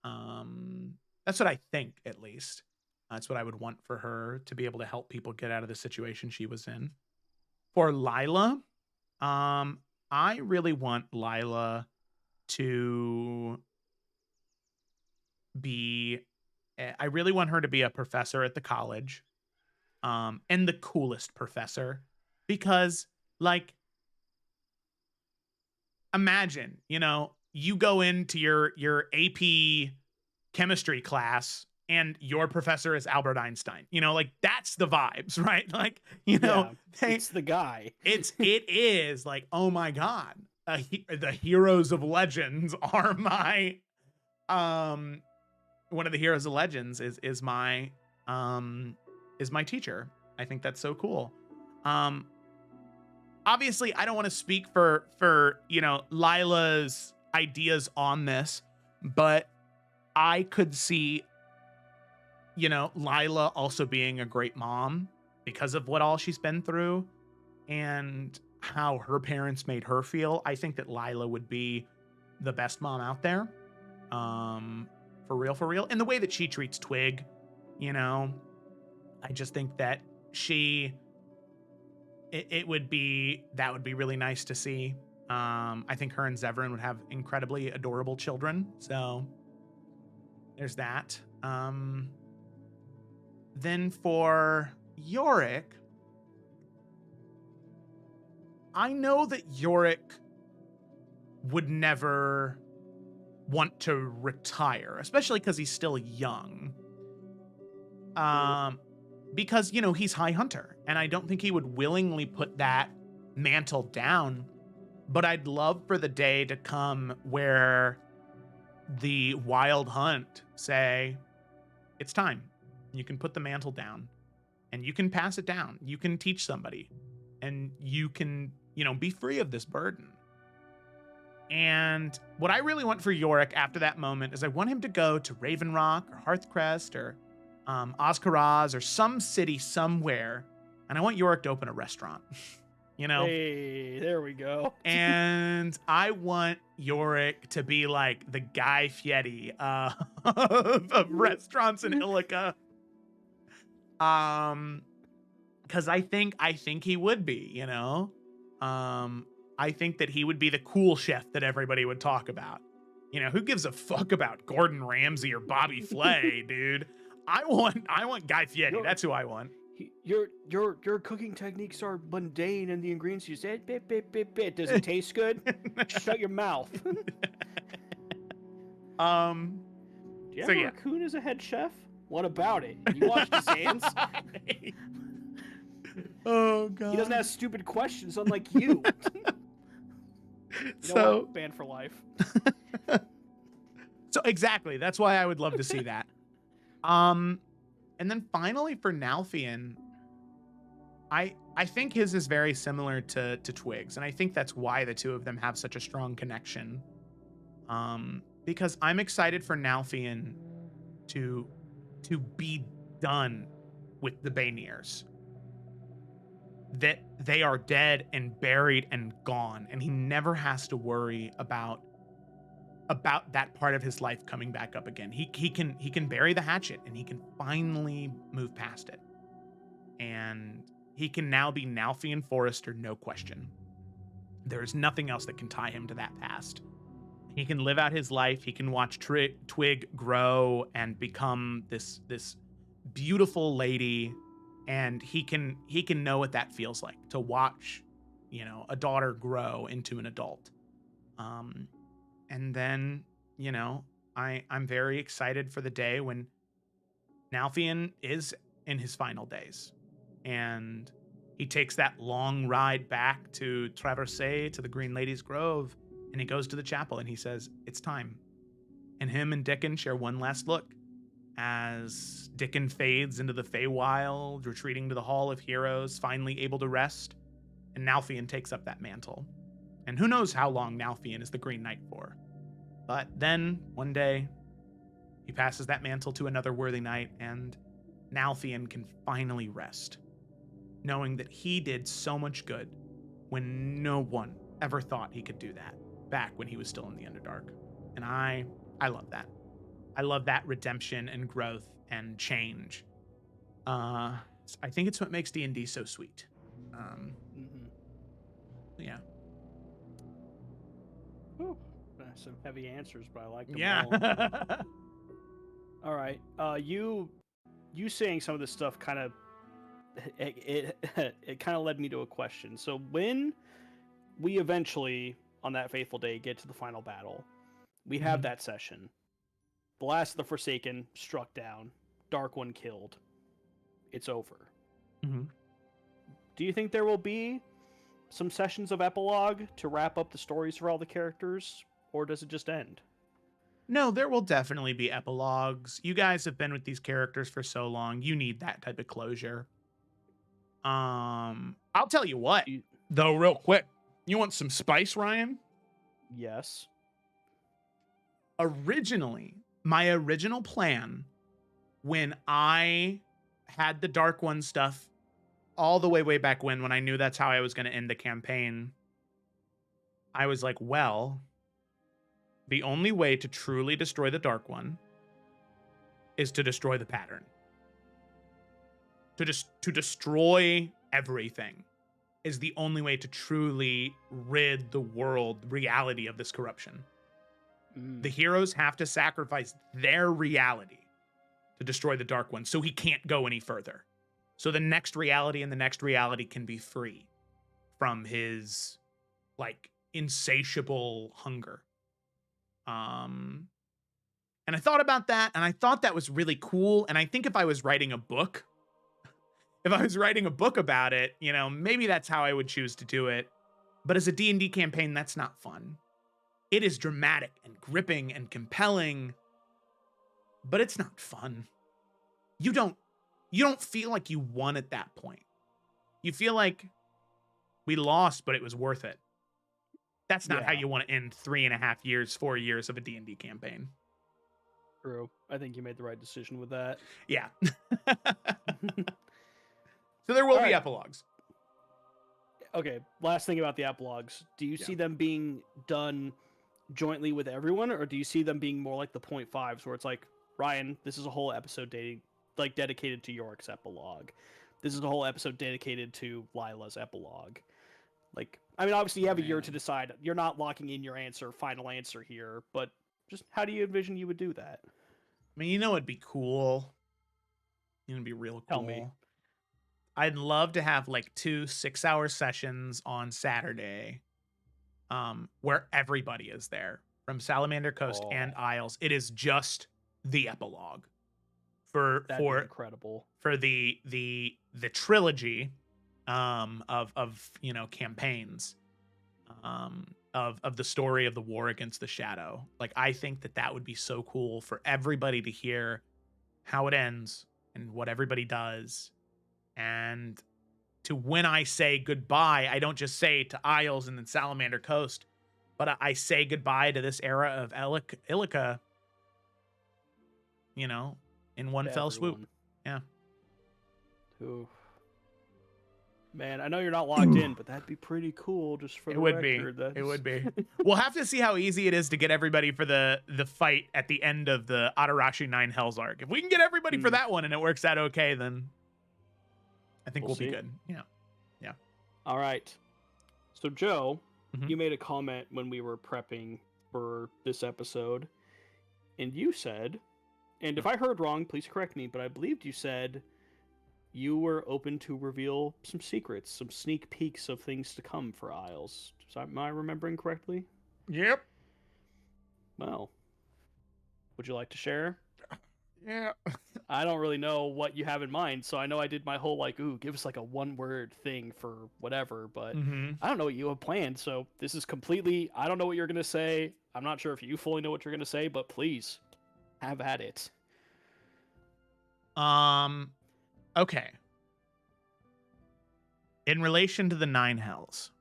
That's what I think, at least. That's what I would want for her, to be able to help people get out of the situation she was in. For Lila, I really want Lila to be, I really want her to be a professor at the college, and the coolest professor, because, like, imagine, you go into your AP chemistry class and your professor is Albert Einstein. Like, that's the vibes, right? Like, it's the guy. it is like, oh my God, the heroes of legends are my, one of the heroes of legends is my teacher. I think that's so cool. Obviously, I don't want to speak for Lila's ideas on this, but I could see, Lila also being a great mom because of what all she's been through and how her parents made her feel. I think that Lila would be the best mom out there. For real. And the way that she treats Twig, I just think that it would be really nice to see. I think her and Zevran would have incredibly adorable children. So there's that. Then for Yorick, I know that Yorick would never want to retire, especially because he's still young. Because, he's High Hunter, and I don't think he would willingly put that mantle down. But I'd love for the day to come where the Wild Hunt say, it's time. You can put the mantle down, and you can pass it down. You can teach somebody, and you can, be free of this burden. And what I really want for Yorick after that moment is I want him to go to Raven Rock or Hearthcrest or Oscaraz or some city somewhere, and I want Yorick to open a restaurant. Hey, there we go. And I want Yorick to be like the Guy Fieri of restaurants in Illica. Because I think he would be, I think that he would be the cool chef that everybody would talk about. Who gives a fuck about Gordon Ramsay or Bobby Flay, dude? I want Guy Fieri. That's who I want. Your cooking techniques are mundane, and the ingredients you said, bit. Does it taste good? Shut your mouth. Do you have a raccoon as a head chef? What about it? You washed his hands? Oh God. He doesn't have stupid questions, unlike you. So banned for life. So exactly, that's why I would love to see that. And then finally for Nalfian, I think his is very similar to Twig's, and I think that's why the two of them have such a strong connection. Because I'm excited for Nalfian to be done with the Baynirs. That they are dead and buried and gone, and he never has to worry about that part of his life coming back up again. He can bury the hatchet, and he can finally move past it. And he can now be Nalfian Forrester, no question. There is nothing else that can tie him to that past. He can live out his life. He can watch Twig grow and become this beautiful lady, and he can know what that feels like to watch, a daughter grow into an adult. And then, I'm very excited for the day when Nalfion is in his final days. And he takes that long ride back to Traverse, to the Green Lady's Grove, and he goes to the chapel and he says, it's time. And him and Dickon share one last look as Dickon fades into the Feywild, retreating to the Hall of Heroes, finally able to rest, and Nalfion takes up that mantle. And who knows how long Nalfion is the Green Knight for. But then, one day, he passes that mantle to another worthy knight, and Nalfion can finally rest, knowing that he did so much good when no one ever thought he could do that, back when he was still in the Underdark. And I love that. I love that redemption and growth and change. I think it's what makes D&D so sweet. Yeah. Whew. Some heavy answers, but I like them Yeah. all. All right. You saying some of this stuff kind of it kind of led me to a question. So when we eventually on that fateful day get to the final battle, we have that session. The last of the Forsaken struck down, Dark One killed. It's over. Do you think there will be some sessions of epilogue to wrap up the stories for all the characters, or does it just end? No, there will definitely be epilogues. You guys have been with these characters for so long. You need that type of closure. I'll tell you what, though, real quick. You want some spice, Ryan? Yes. Originally, my original plan, when I had the Dark One stuff all the way back when I knew that's how I was going to end the campaign, I was like, well, the only way to truly destroy the Dark One is to destroy the pattern. To destroy everything is the only way to truly rid the world, reality of this corruption. The heroes have to sacrifice their reality to destroy the Dark One, so he can't go any further. So the next reality and the next reality can be free from his, like, insatiable hunger. And I thought about that, and I thought that was really cool. And I think if I was writing a book about it, you know, maybe that's how I would choose to do it. But as a D&D campaign, that's not fun. It is dramatic and gripping and compelling, but it's not fun. You don't feel like you won at that point. You feel like we lost, but it was worth it. That's not how you want to end 3.5 years, 4 years of a D&D campaign. True. I think you made the right decision with that. Yeah. So there will be epilogues. Okay, last thing about the epilogues. Do you see them being done jointly with everyone, or do you see them being more like the 0.5s where it's like, Ryan, this is a whole episode dedicated to Yorick's epilogue. This is a whole episode dedicated to Lila's epilogue. Like, I mean, obviously you have a year to decide. You're not locking in your final answer here, but just how do you envision you would do that? I mean, you know, it'd be cool. It'd be real cool. Tell me. I'd love to have like 2 6-hour sessions on Saturday, where everybody is there from Salamander Coast and Isles. It is just the epilogue for incredible for the trilogy of you know, campaigns of the story of the war against the Shadow. Like, I think that would be so cool for everybody to hear how it ends and what everybody does. And to when I say goodbye, I don't just say to Isles and then Salamander Coast, but I say goodbye to this era of Illica, you know, in one fell swoop. Yeah. Ooh. Man, I know you're not locked in, but that'd be pretty cool just for the record. It would be. We'll have to see how easy it is to get everybody for the fight at the end of the Atarashi 9 Hells arc. If we can get everybody for that one and it works out okay, then I think we'll be good. Yeah. Yeah. All right. So, Joe, you made a comment when we were prepping for this episode, and you said, and if I heard wrong, please correct me, but I believed you said you were open to reveal some secrets, some sneak peeks of things to come for Isles. Am I remembering correctly? Yep. Well, Would you like to share? Yeah. I don't really know what you have in mind, so I know I did my whole like, ooh, give us like a one-word thing for whatever, but I don't know what you have planned, so this is completely, I don't know what you're gonna say. I'm not sure if you fully know what you're gonna say, but please, have at it. Okay. In relation to the Nine Hells,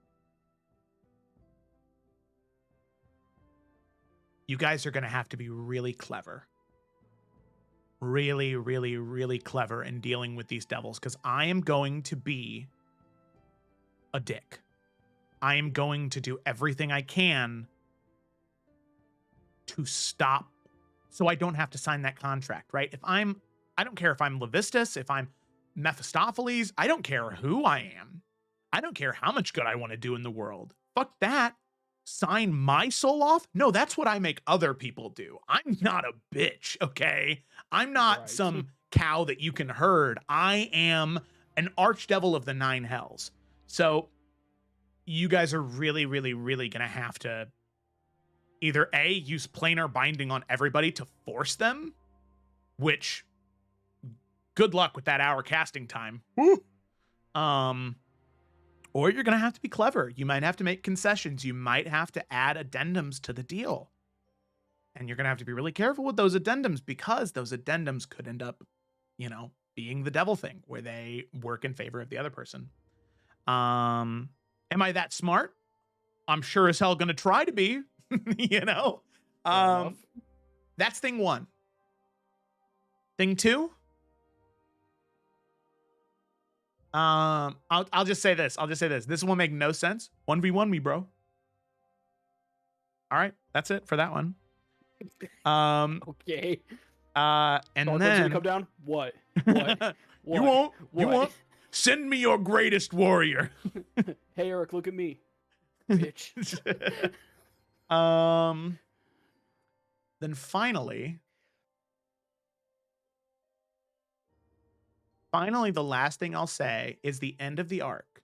you guys are going to have to be really clever. Really, really, really clever in dealing with these devils, because I am going to be a dick. I am going to do everything I can to stop so I don't have to sign that contract, right? I don't care if I'm Levistus, if I'm Mephistopheles, I don't care who I am. I don't care how much good I want to do in the world. Fuck that. Sign my soul off? No, that's what I make other people do. I'm not a bitch, okay? I'm not some cow that you can herd. I am an archdevil of the Nine Hells. So you guys are really, really, really going to have to either A, use planar binding on everybody to force them, which good luck with that hour casting time. Woo! Or you're going to have to be clever. You might have to make concessions. You might have to add addendums to the deal. And you're going to have to be really careful with those addendums, because those addendums could end up, being the devil thing where they work in favor of the other person. Am I that smart? I'm sure as hell going to try to be, That's thing one. Thing two, I'll just say this. This will make no sense. 1v1 me, bro. All right, that's it for that one. Okay. And then come down. What? You won't. Send me your greatest warrior. Hey, Eric, look at me, bitch. Then finally, the last thing I'll say is the end of the arc.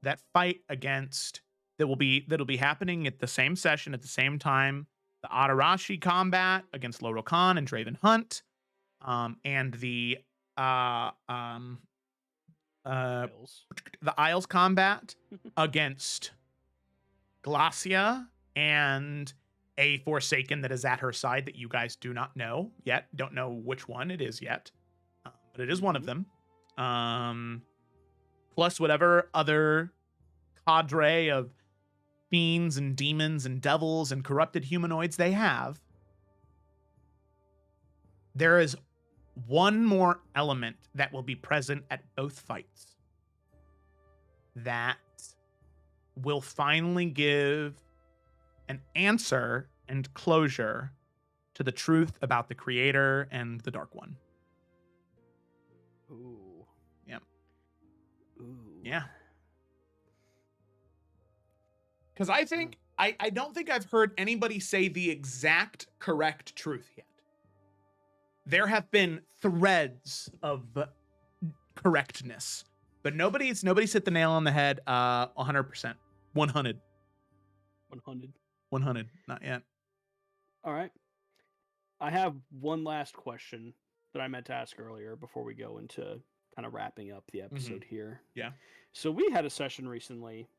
That fight that'll be happening at the same session at the same time. The Adarashi combat against Loro Khan and Draven Hunt, and the Isles combat against Glacia and a Forsaken that is at her side that you guys do not know yet. Don't know which one it is yet, but it is one of them. Plus whatever other cadre of fiends and demons and devils and corrupted humanoids they have. There is one more element that will be present at both fights that will finally give an answer and closure to the truth about the Creator and the Dark One. Ooh. Yeah. Ooh. Yeah. Because I think, I don't think I've heard anybody say the exact correct truth yet. There have been threads of correctness, but nobody's hit the nail on the head 100%. 100. 100. Not yet. All right. I have one last question that I meant to ask earlier before we go into kind of wrapping up the episode here. Yeah. So we had a session recently,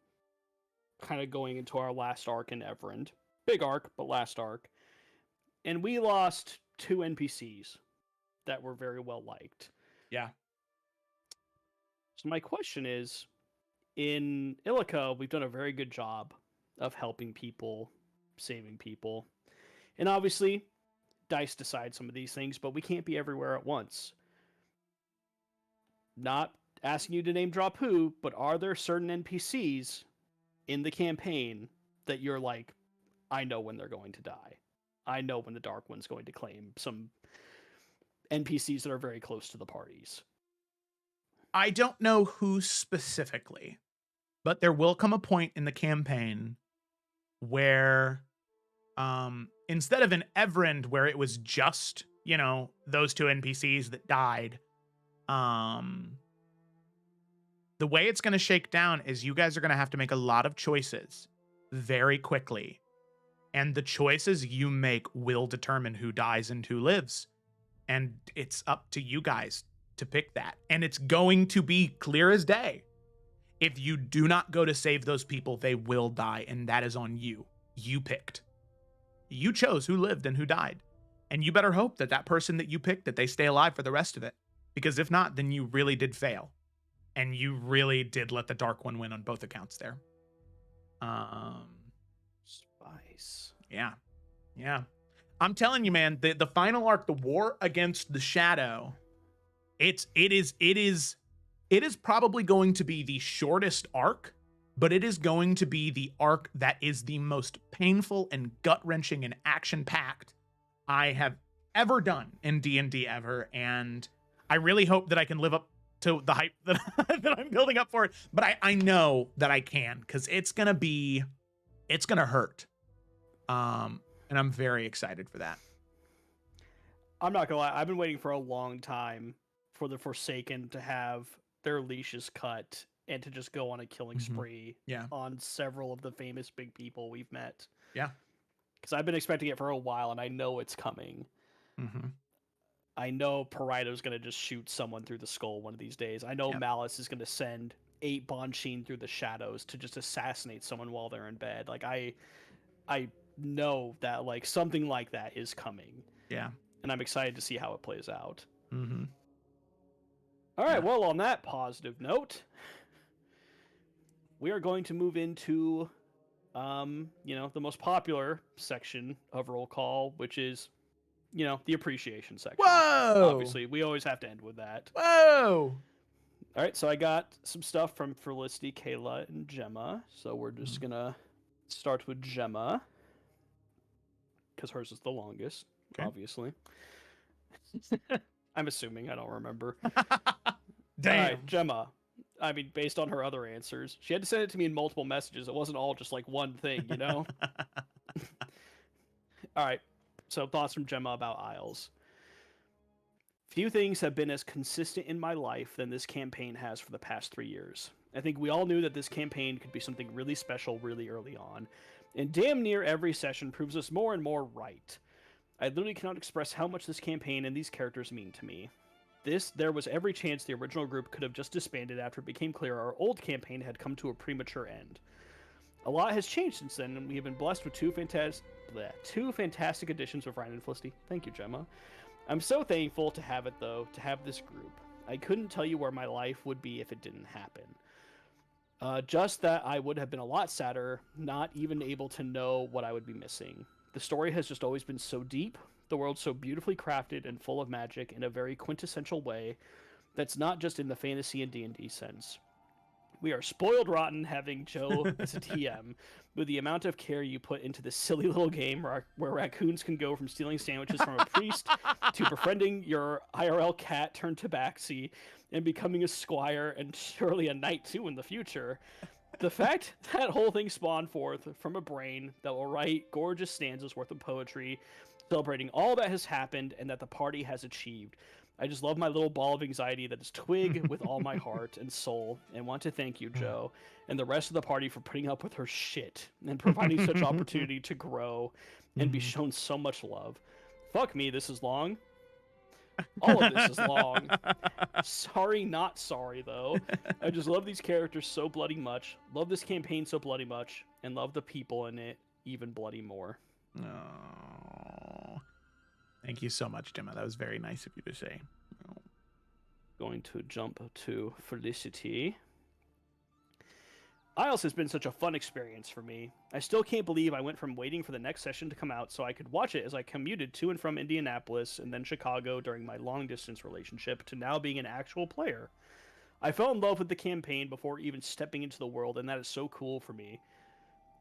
kind of going into our last arc in Evrand. Big arc, but last arc. And we lost 2 NPCs that were very well liked. Yeah. So my question is, in Illica, we've done a very good job of helping people, saving people. And obviously, dice decide some of these things, but we can't be everywhere at once. Not asking you to name drop who, but are there certain NPCs in the campaign that you're like, I know when they're going to die. I know when the Dark One's going to claim some NPCs that are very close to the parties. I don't know who specifically, but there will come a point in the campaign where instead of an Evrand where it was just, those 2 NPCs that died, the way it's going to shake down is you guys are going to have to make a lot of choices very quickly And the choices you make will determine who dies and who lives. And it's up to you guys to pick that. And it's going to be clear as day. If you do not go to save those people, they will die. And that is on you. You picked. You chose who lived and who died. And you better hope that that person that you picked, that they stay alive for the rest of it. Because if not, then you really did fail. And you really did let the Dark One win on both accounts there. Spice. Yeah. Yeah. I'm telling you, man, the final arc, the war against the Shadow, it is probably going to be the shortest arc, but it is going to be the arc that is the most painful and gut-wrenching and action-packed I have ever done in D&D ever, and I really hope that I can live up to the hype that, that I'm building up for it, but I know that I can, because it's gonna hurt. And I'm very excited for that. I'm not gonna lie, I've been waiting for a long time for the Forsaken to have their leashes cut and to just go on a killing spree on several of the famous big people we've met. Yeah. Because I've been expecting it for a while, and I know it's coming. I know Paraido's going to just shoot someone through the skull one of these days. I know Malice is going to send 8 Bonsheen through the shadows to just assassinate someone while they're in bed. Like, I know that, like, something like that is coming. Yeah. And I'm excited to see how it plays out. Mm-hmm. All right, well, on that positive note, we are going to move into, the most popular section of Roll Call, which is, the appreciation section. Whoa! Obviously, we always have to end with that. Whoa! All right, so I got some stuff from Felicity, Kayla, and Gemma. So we're just going to start with Gemma, because hers is the longest, obviously. I'm assuming. I don't remember. Damn. All right, Gemma. I mean, based on her other answers. She had to send it to me in multiple messages. It wasn't all just like one thing, you know? All right, so thoughts from Gemma about Isles. Few things have been as consistent in my life than this campaign has for the past 3 years. I think we all knew that this campaign could be something really special really early on, and damn near every session proves us more and more right. I literally cannot express how much this campaign and these characters mean to me. There was every chance the original group could have just disbanded after it became clear our old campaign had come to a premature end. A lot has changed since then, and we have been blessed with two fantastic additions of Ryan and Felicity. Thank you, Gemma. I'm so thankful to have it, though, to have this group. I couldn't tell you where my life would be if it didn't happen. Just that I would have been a lot sadder, not even able to know what I would be missing. The story has just always been so deep, the world so beautifully crafted and full of magic in a very quintessential way that's not just in the fantasy and D&D sense. We are spoiled rotten having Joe as a TM, with the amount of care you put into this silly little game where raccoons can go from stealing sandwiches from a priest to befriending your IRL cat turned tabaxi and becoming a squire and surely a knight too in the future. The fact that whole thing spawned forth from a brain that will write gorgeous stanzas worth of poetry, celebrating all that has happened and that the party has achieved. I just love my little ball of anxiety that is Twig with all my heart and soul, and want to thank you, Joe, and the rest of the party for putting up with her shit and providing such opportunity to grow and be shown so much love. Fuck me, this is long. All of this is long. Sorry, not sorry, though. I just love these characters so bloody much, love this campaign so bloody much, and love the people in it even bloody more. Oh. Thank you so much, Gemma. That was very nice of you to say. Going to jump to Felicity. Isles has been such a fun experience for me. I still can't believe I went from waiting for the next session to come out so I could watch it as I commuted to and from Indianapolis and then Chicago during my long-distance relationship to now being an actual player. I fell in love with the campaign before even stepping into the world, and that is so cool for me.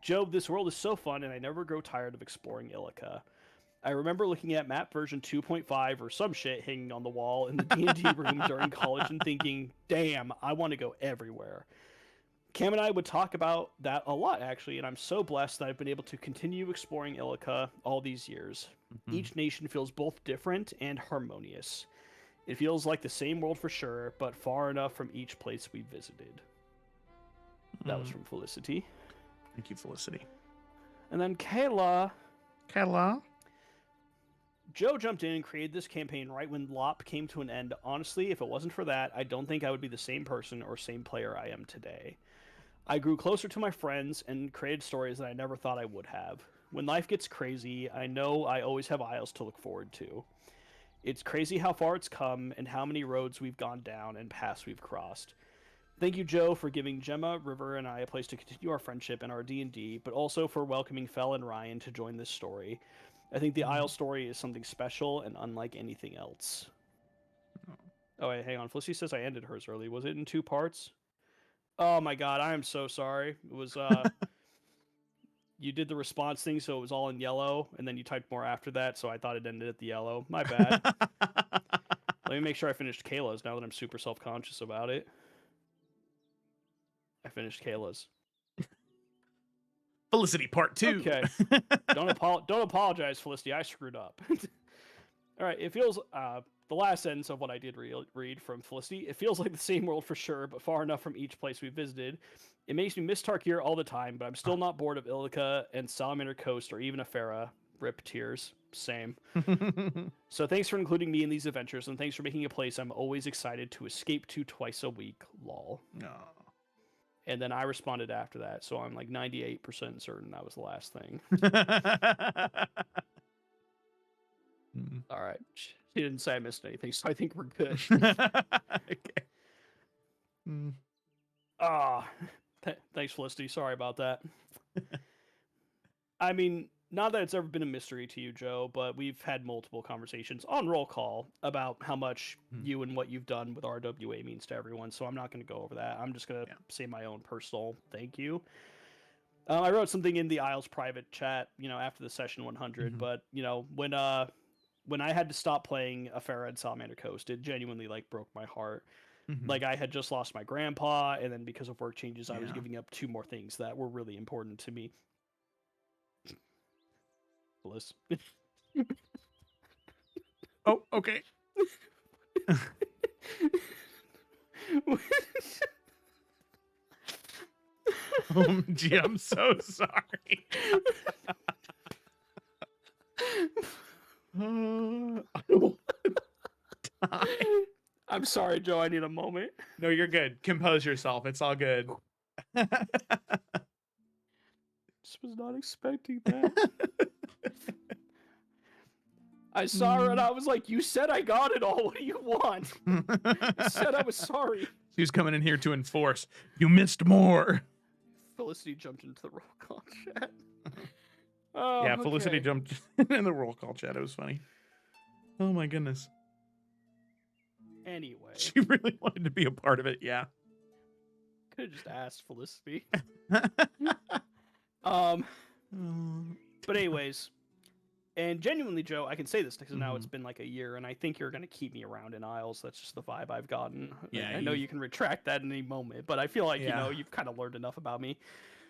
Joe, this world is so fun, and I never grow tired of exploring Illica. I remember looking at map version 2.5 or some shit hanging on the wall in the D&D room during college and thinking, damn, I want to go everywhere. Cam and I would talk about that a lot, actually, and I'm so blessed that I've been able to continue exploring Illica all these years. Each nation feels both different and harmonious. It feels like the same world for sure, but far enough from each place we visited. That was from Felicity. Thank you, Felicity. And then Kayla. Kayla. Joe jumped in and created this campaign right when LOP came to an end. Honestly, if it wasn't for that, I don't think I would be the same person or same player I am today. I grew closer to my friends and created stories that I never thought I would have. When life gets crazy, I know I always have Isles to look forward to. It's crazy how far it's come and how many roads we've gone down and paths we've crossed. Thank you, Joe, for giving Gemma, River, and I a place to continue our friendship and our D&D, but also for welcoming Fel and Ryan to join this story. I think the Isle story is something special and unlike anything else. Oh, wait, hang on. Felicity says I ended hers early. Was it in 2 parts? Oh my god, I am so sorry. It was, you did the response thing, so it was all in yellow, and then you typed more after that, so I thought it ended at the yellow. My bad. Let me make sure I finished Kayla's now that I'm super self-conscious about it. I finished Kayla's. Felicity part 2. Okay. Don't apologize, Felicity. I screwed up. All right. It feels the last sentence of what I did read from Felicity. It feels like the same world for sure, but far enough from each place we visited. It makes me miss Tarkir all the time, but I'm still not bored of Illica and Salamander Coast or even Afera. Rip tears. Same. So thanks for including me in these adventures, and thanks for making a place I'm always excited to escape to twice a week. Lol. No. And then I responded after that, so I'm like 98% certain that was the last thing. All right. She didn't say I missed anything, so I think we're good. Okay. Thanks, Felicity. Sorry about that. I mean, not that it's ever been a mystery to you, Joe, but we've had multiple conversations on roll call about how much you and what you've done with RWA means to everyone, so I'm not going to go over that. I'm just going to say my own personal thank you. I wrote something in the Isles private chat, after the session 100, but, when I had to stop playing Afera and Salamander Coast, it genuinely, broke my heart. Like, I had just lost my grandpa, and then because of work changes, I was giving up 2 more things that were really important to me. Bliss. Oh, okay. Gee, I'm so sorry. I'm sorry, Joe. I need a moment. No, you're good. Compose yourself. It's all good. Just was not expecting that. I saw her and I was like, you said I got it all. What do you want? I said I was sorry. She was coming in here to enforce. You missed more. Felicity jumped into the roll call chat. Yeah, Felicity jumped in the roll call chat. It was funny. Oh my goodness. Anyway. She really wanted to be a part of it, yeah. Could have just asked Felicity. But anyways, and genuinely, Joe, I can say this because now it's been like a year, and I think you're going to keep me around in Isles. That's just the vibe I've gotten. Yeah, I know you can retract that in any moment, but I feel like, you've kind of learned enough about me.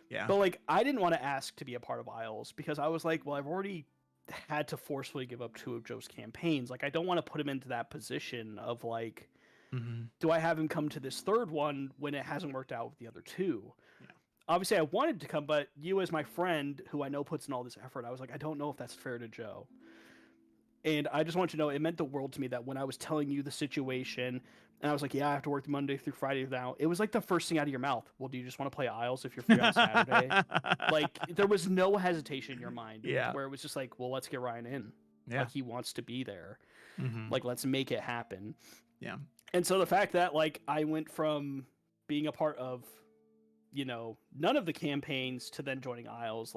Yeah. But, I didn't want to ask to be a part of Isles because I was like, well, I've already had to forcefully give up 2 of Joe's campaigns. I don't want to put him into that position of, do I have him come to this 3rd one when it hasn't worked out with the other 2? Yeah. Obviously, I wanted to come, but you as my friend, who I know puts in all this effort, I was like, I don't know if that's fair to Joe. And I just want you to know, it meant the world to me that when I was telling you the situation, and I was like, yeah, I have to work Monday through Friday now, it was like the first thing out of your mouth. Well, do you just want to play Isles if you're free on Saturday? There was no hesitation in your mind. Yeah. Where it was just like, well, let's get Ryan in. Yeah. He wants to be there. Let's make it happen. Yeah. And so the fact that, I went from being a part of, none of the campaigns to then joining Isles,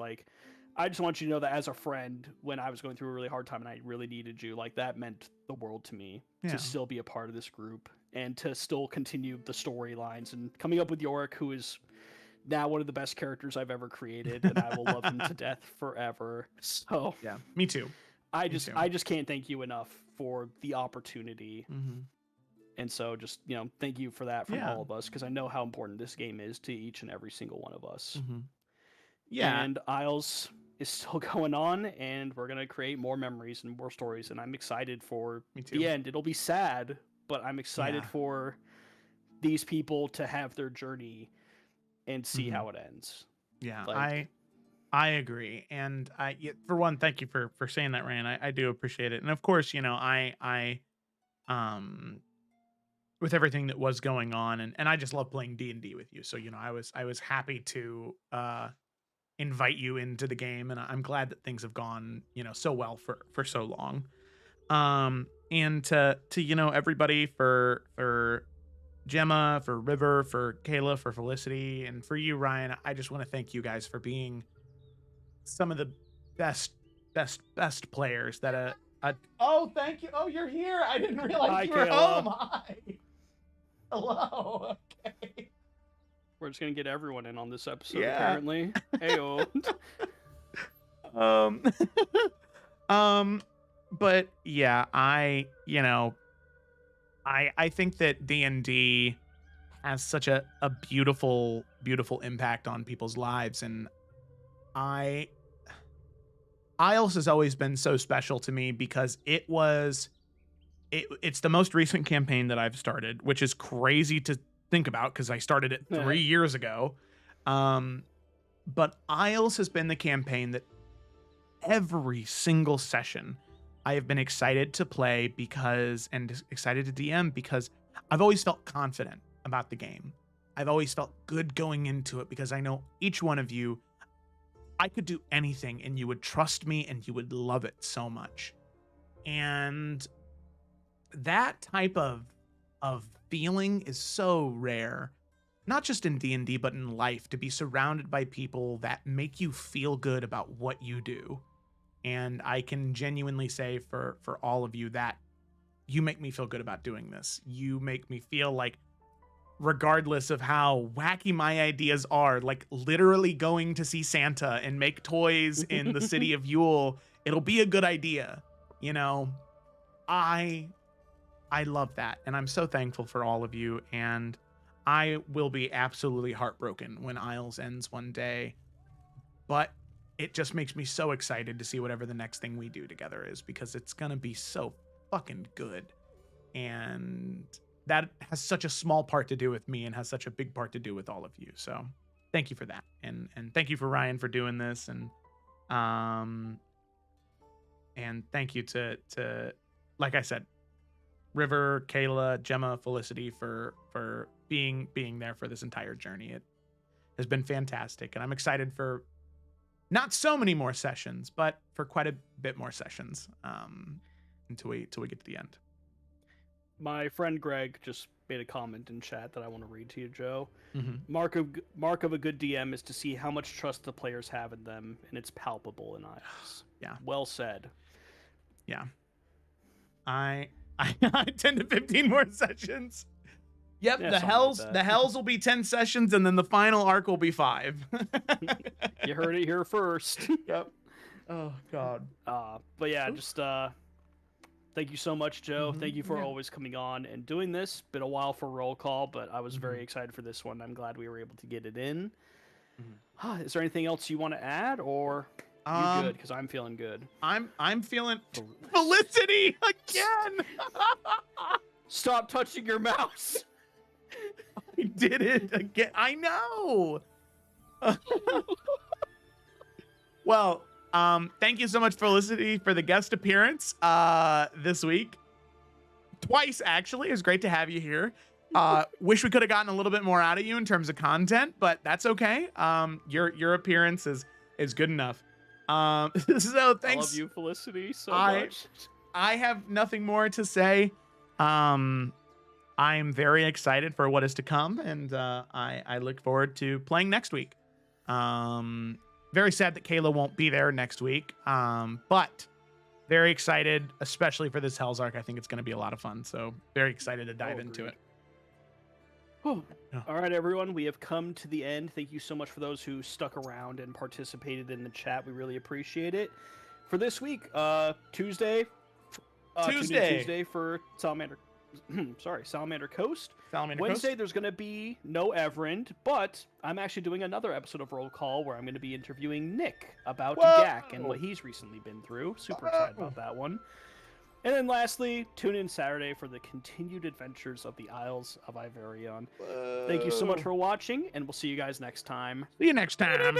I just want you to know that as a friend, when I was going through a really hard time and I really needed you, that meant the world to me to still be a part of this group and to still continue the storylines and coming up with Yorick, who is now one of the best characters I've ever created, and I will love him to death forever. So yeah, me too. I just can't thank you enough for the opportunity. And so just, thank you for that from all of us, because I know how important this game is to each and every single one of us. Yeah. And Isles is still going on, and we're going to create more memories and more stories, and I'm excited for the end. It'll be sad, but I'm excited for these people to have their journey and see how it ends. Yeah, I agree, and for one, thank you for saying that, Ryan. I do appreciate it, and of course, um, with everything that was going on, and I just love playing D&D with you. So I was happy to invite you into the game, and I'm glad that things have gone so well for so long. And to everybody, for Gemma, for River, for Kayla, for Felicity, and for you, Ryan, I just want to thank you guys for being some of the best players that oh, thank you. Oh, you're here. I didn't realize Hi, you were Kayla. home. Hi. Hello. Okay. We're just gonna get everyone in on this episode, Yeah. apparently. Heyo. But yeah, I think that D&D has such a beautiful impact on people's lives, and Isles has always been so special to me because it's the most recent campaign that I've started, which is crazy to think about because I started it 3 years ago. But Isles has been the campaign that every single session I have been excited to play and excited to DM because I've always felt confident about the game. I've always felt good going into it because I know each one of you, I could do anything and you would trust me and you would love it so much. And that type of feeling is so rare, not just in D&D, but in life, to be surrounded by people that make you feel good about what you do. And I can genuinely say for all of you that you make me feel good about doing this. You make me feel like, regardless of how wacky my ideas are, like literally going to see Santa and make toys in the city of Yule, it'll be a good idea. I love that. And I'm so thankful for all of you. And I will be absolutely heartbroken when Isles ends one day. But it just makes me so excited to see whatever the next thing we do together is, because it's going to be so fucking good. And that has such a small part to do with me and has such a big part to do with all of you. So thank you for that. And thank you for Ryan for doing this. And thank you to, like I said, River, Kayla, Gemma, Felicity for being there for this entire journey. It has been fantastic. And I'm excited for not so many more sessions, but for quite a bit more sessions until we get to the end. My friend Greg just made a comment in chat that I want to read to you, Joe. Mm-hmm. Mark of a good DM is to see how much trust the players have in them, and it's palpable in Isles. Yeah. Well said. Yeah. I 10 to 15 more sessions. Yep, Yeah, the hells will be 10 sessions, and then the final arc will be 5. You heard it here first. Yep. Oh God. But yeah, just thank you so much, Joe. Mm-hmm. Thank you for always coming on and doing this. Been a while for roll call, but I was very excited for this one. I'm glad we were able to get it in. Mm-hmm. Is there anything else you want to add, or you good? Because I'm feeling good. I'm feeling Felicity again. Stop touching your mouse. I did it again. I know. Well, thank you so much, Felicity, for the guest appearance this week. Twice, actually. It was great to have you here. Wish we could have gotten a little bit more out of you in terms of content, but that's okay. Your appearance is good enough. So thanks. I love you, Felicity, so much. I have nothing more to say. I'm very excited for what is to come, and I look forward to playing next week. Very sad that Kayla won't be there next week, but very excited, especially for this Hell's Arc. I think it's going to be a lot of fun, so very excited to dive into it. Oh. All right, everyone, we have come to the end. Thank you so much for those who stuck around and participated in the chat. We really appreciate it. For this week, Tuesday for Salamander. Salamander Coast. Wednesday, there's going to be no Evrand, but I'm actually doing another episode of Roll Call where I'm going to be interviewing Nick about GAC and what he's recently been through. Super excited about that one. And then lastly, tune in Saturday for the continued adventures of the Isles of Iverion. Whoa. Thank you so much for watching, and we'll see you guys next time. See you next time.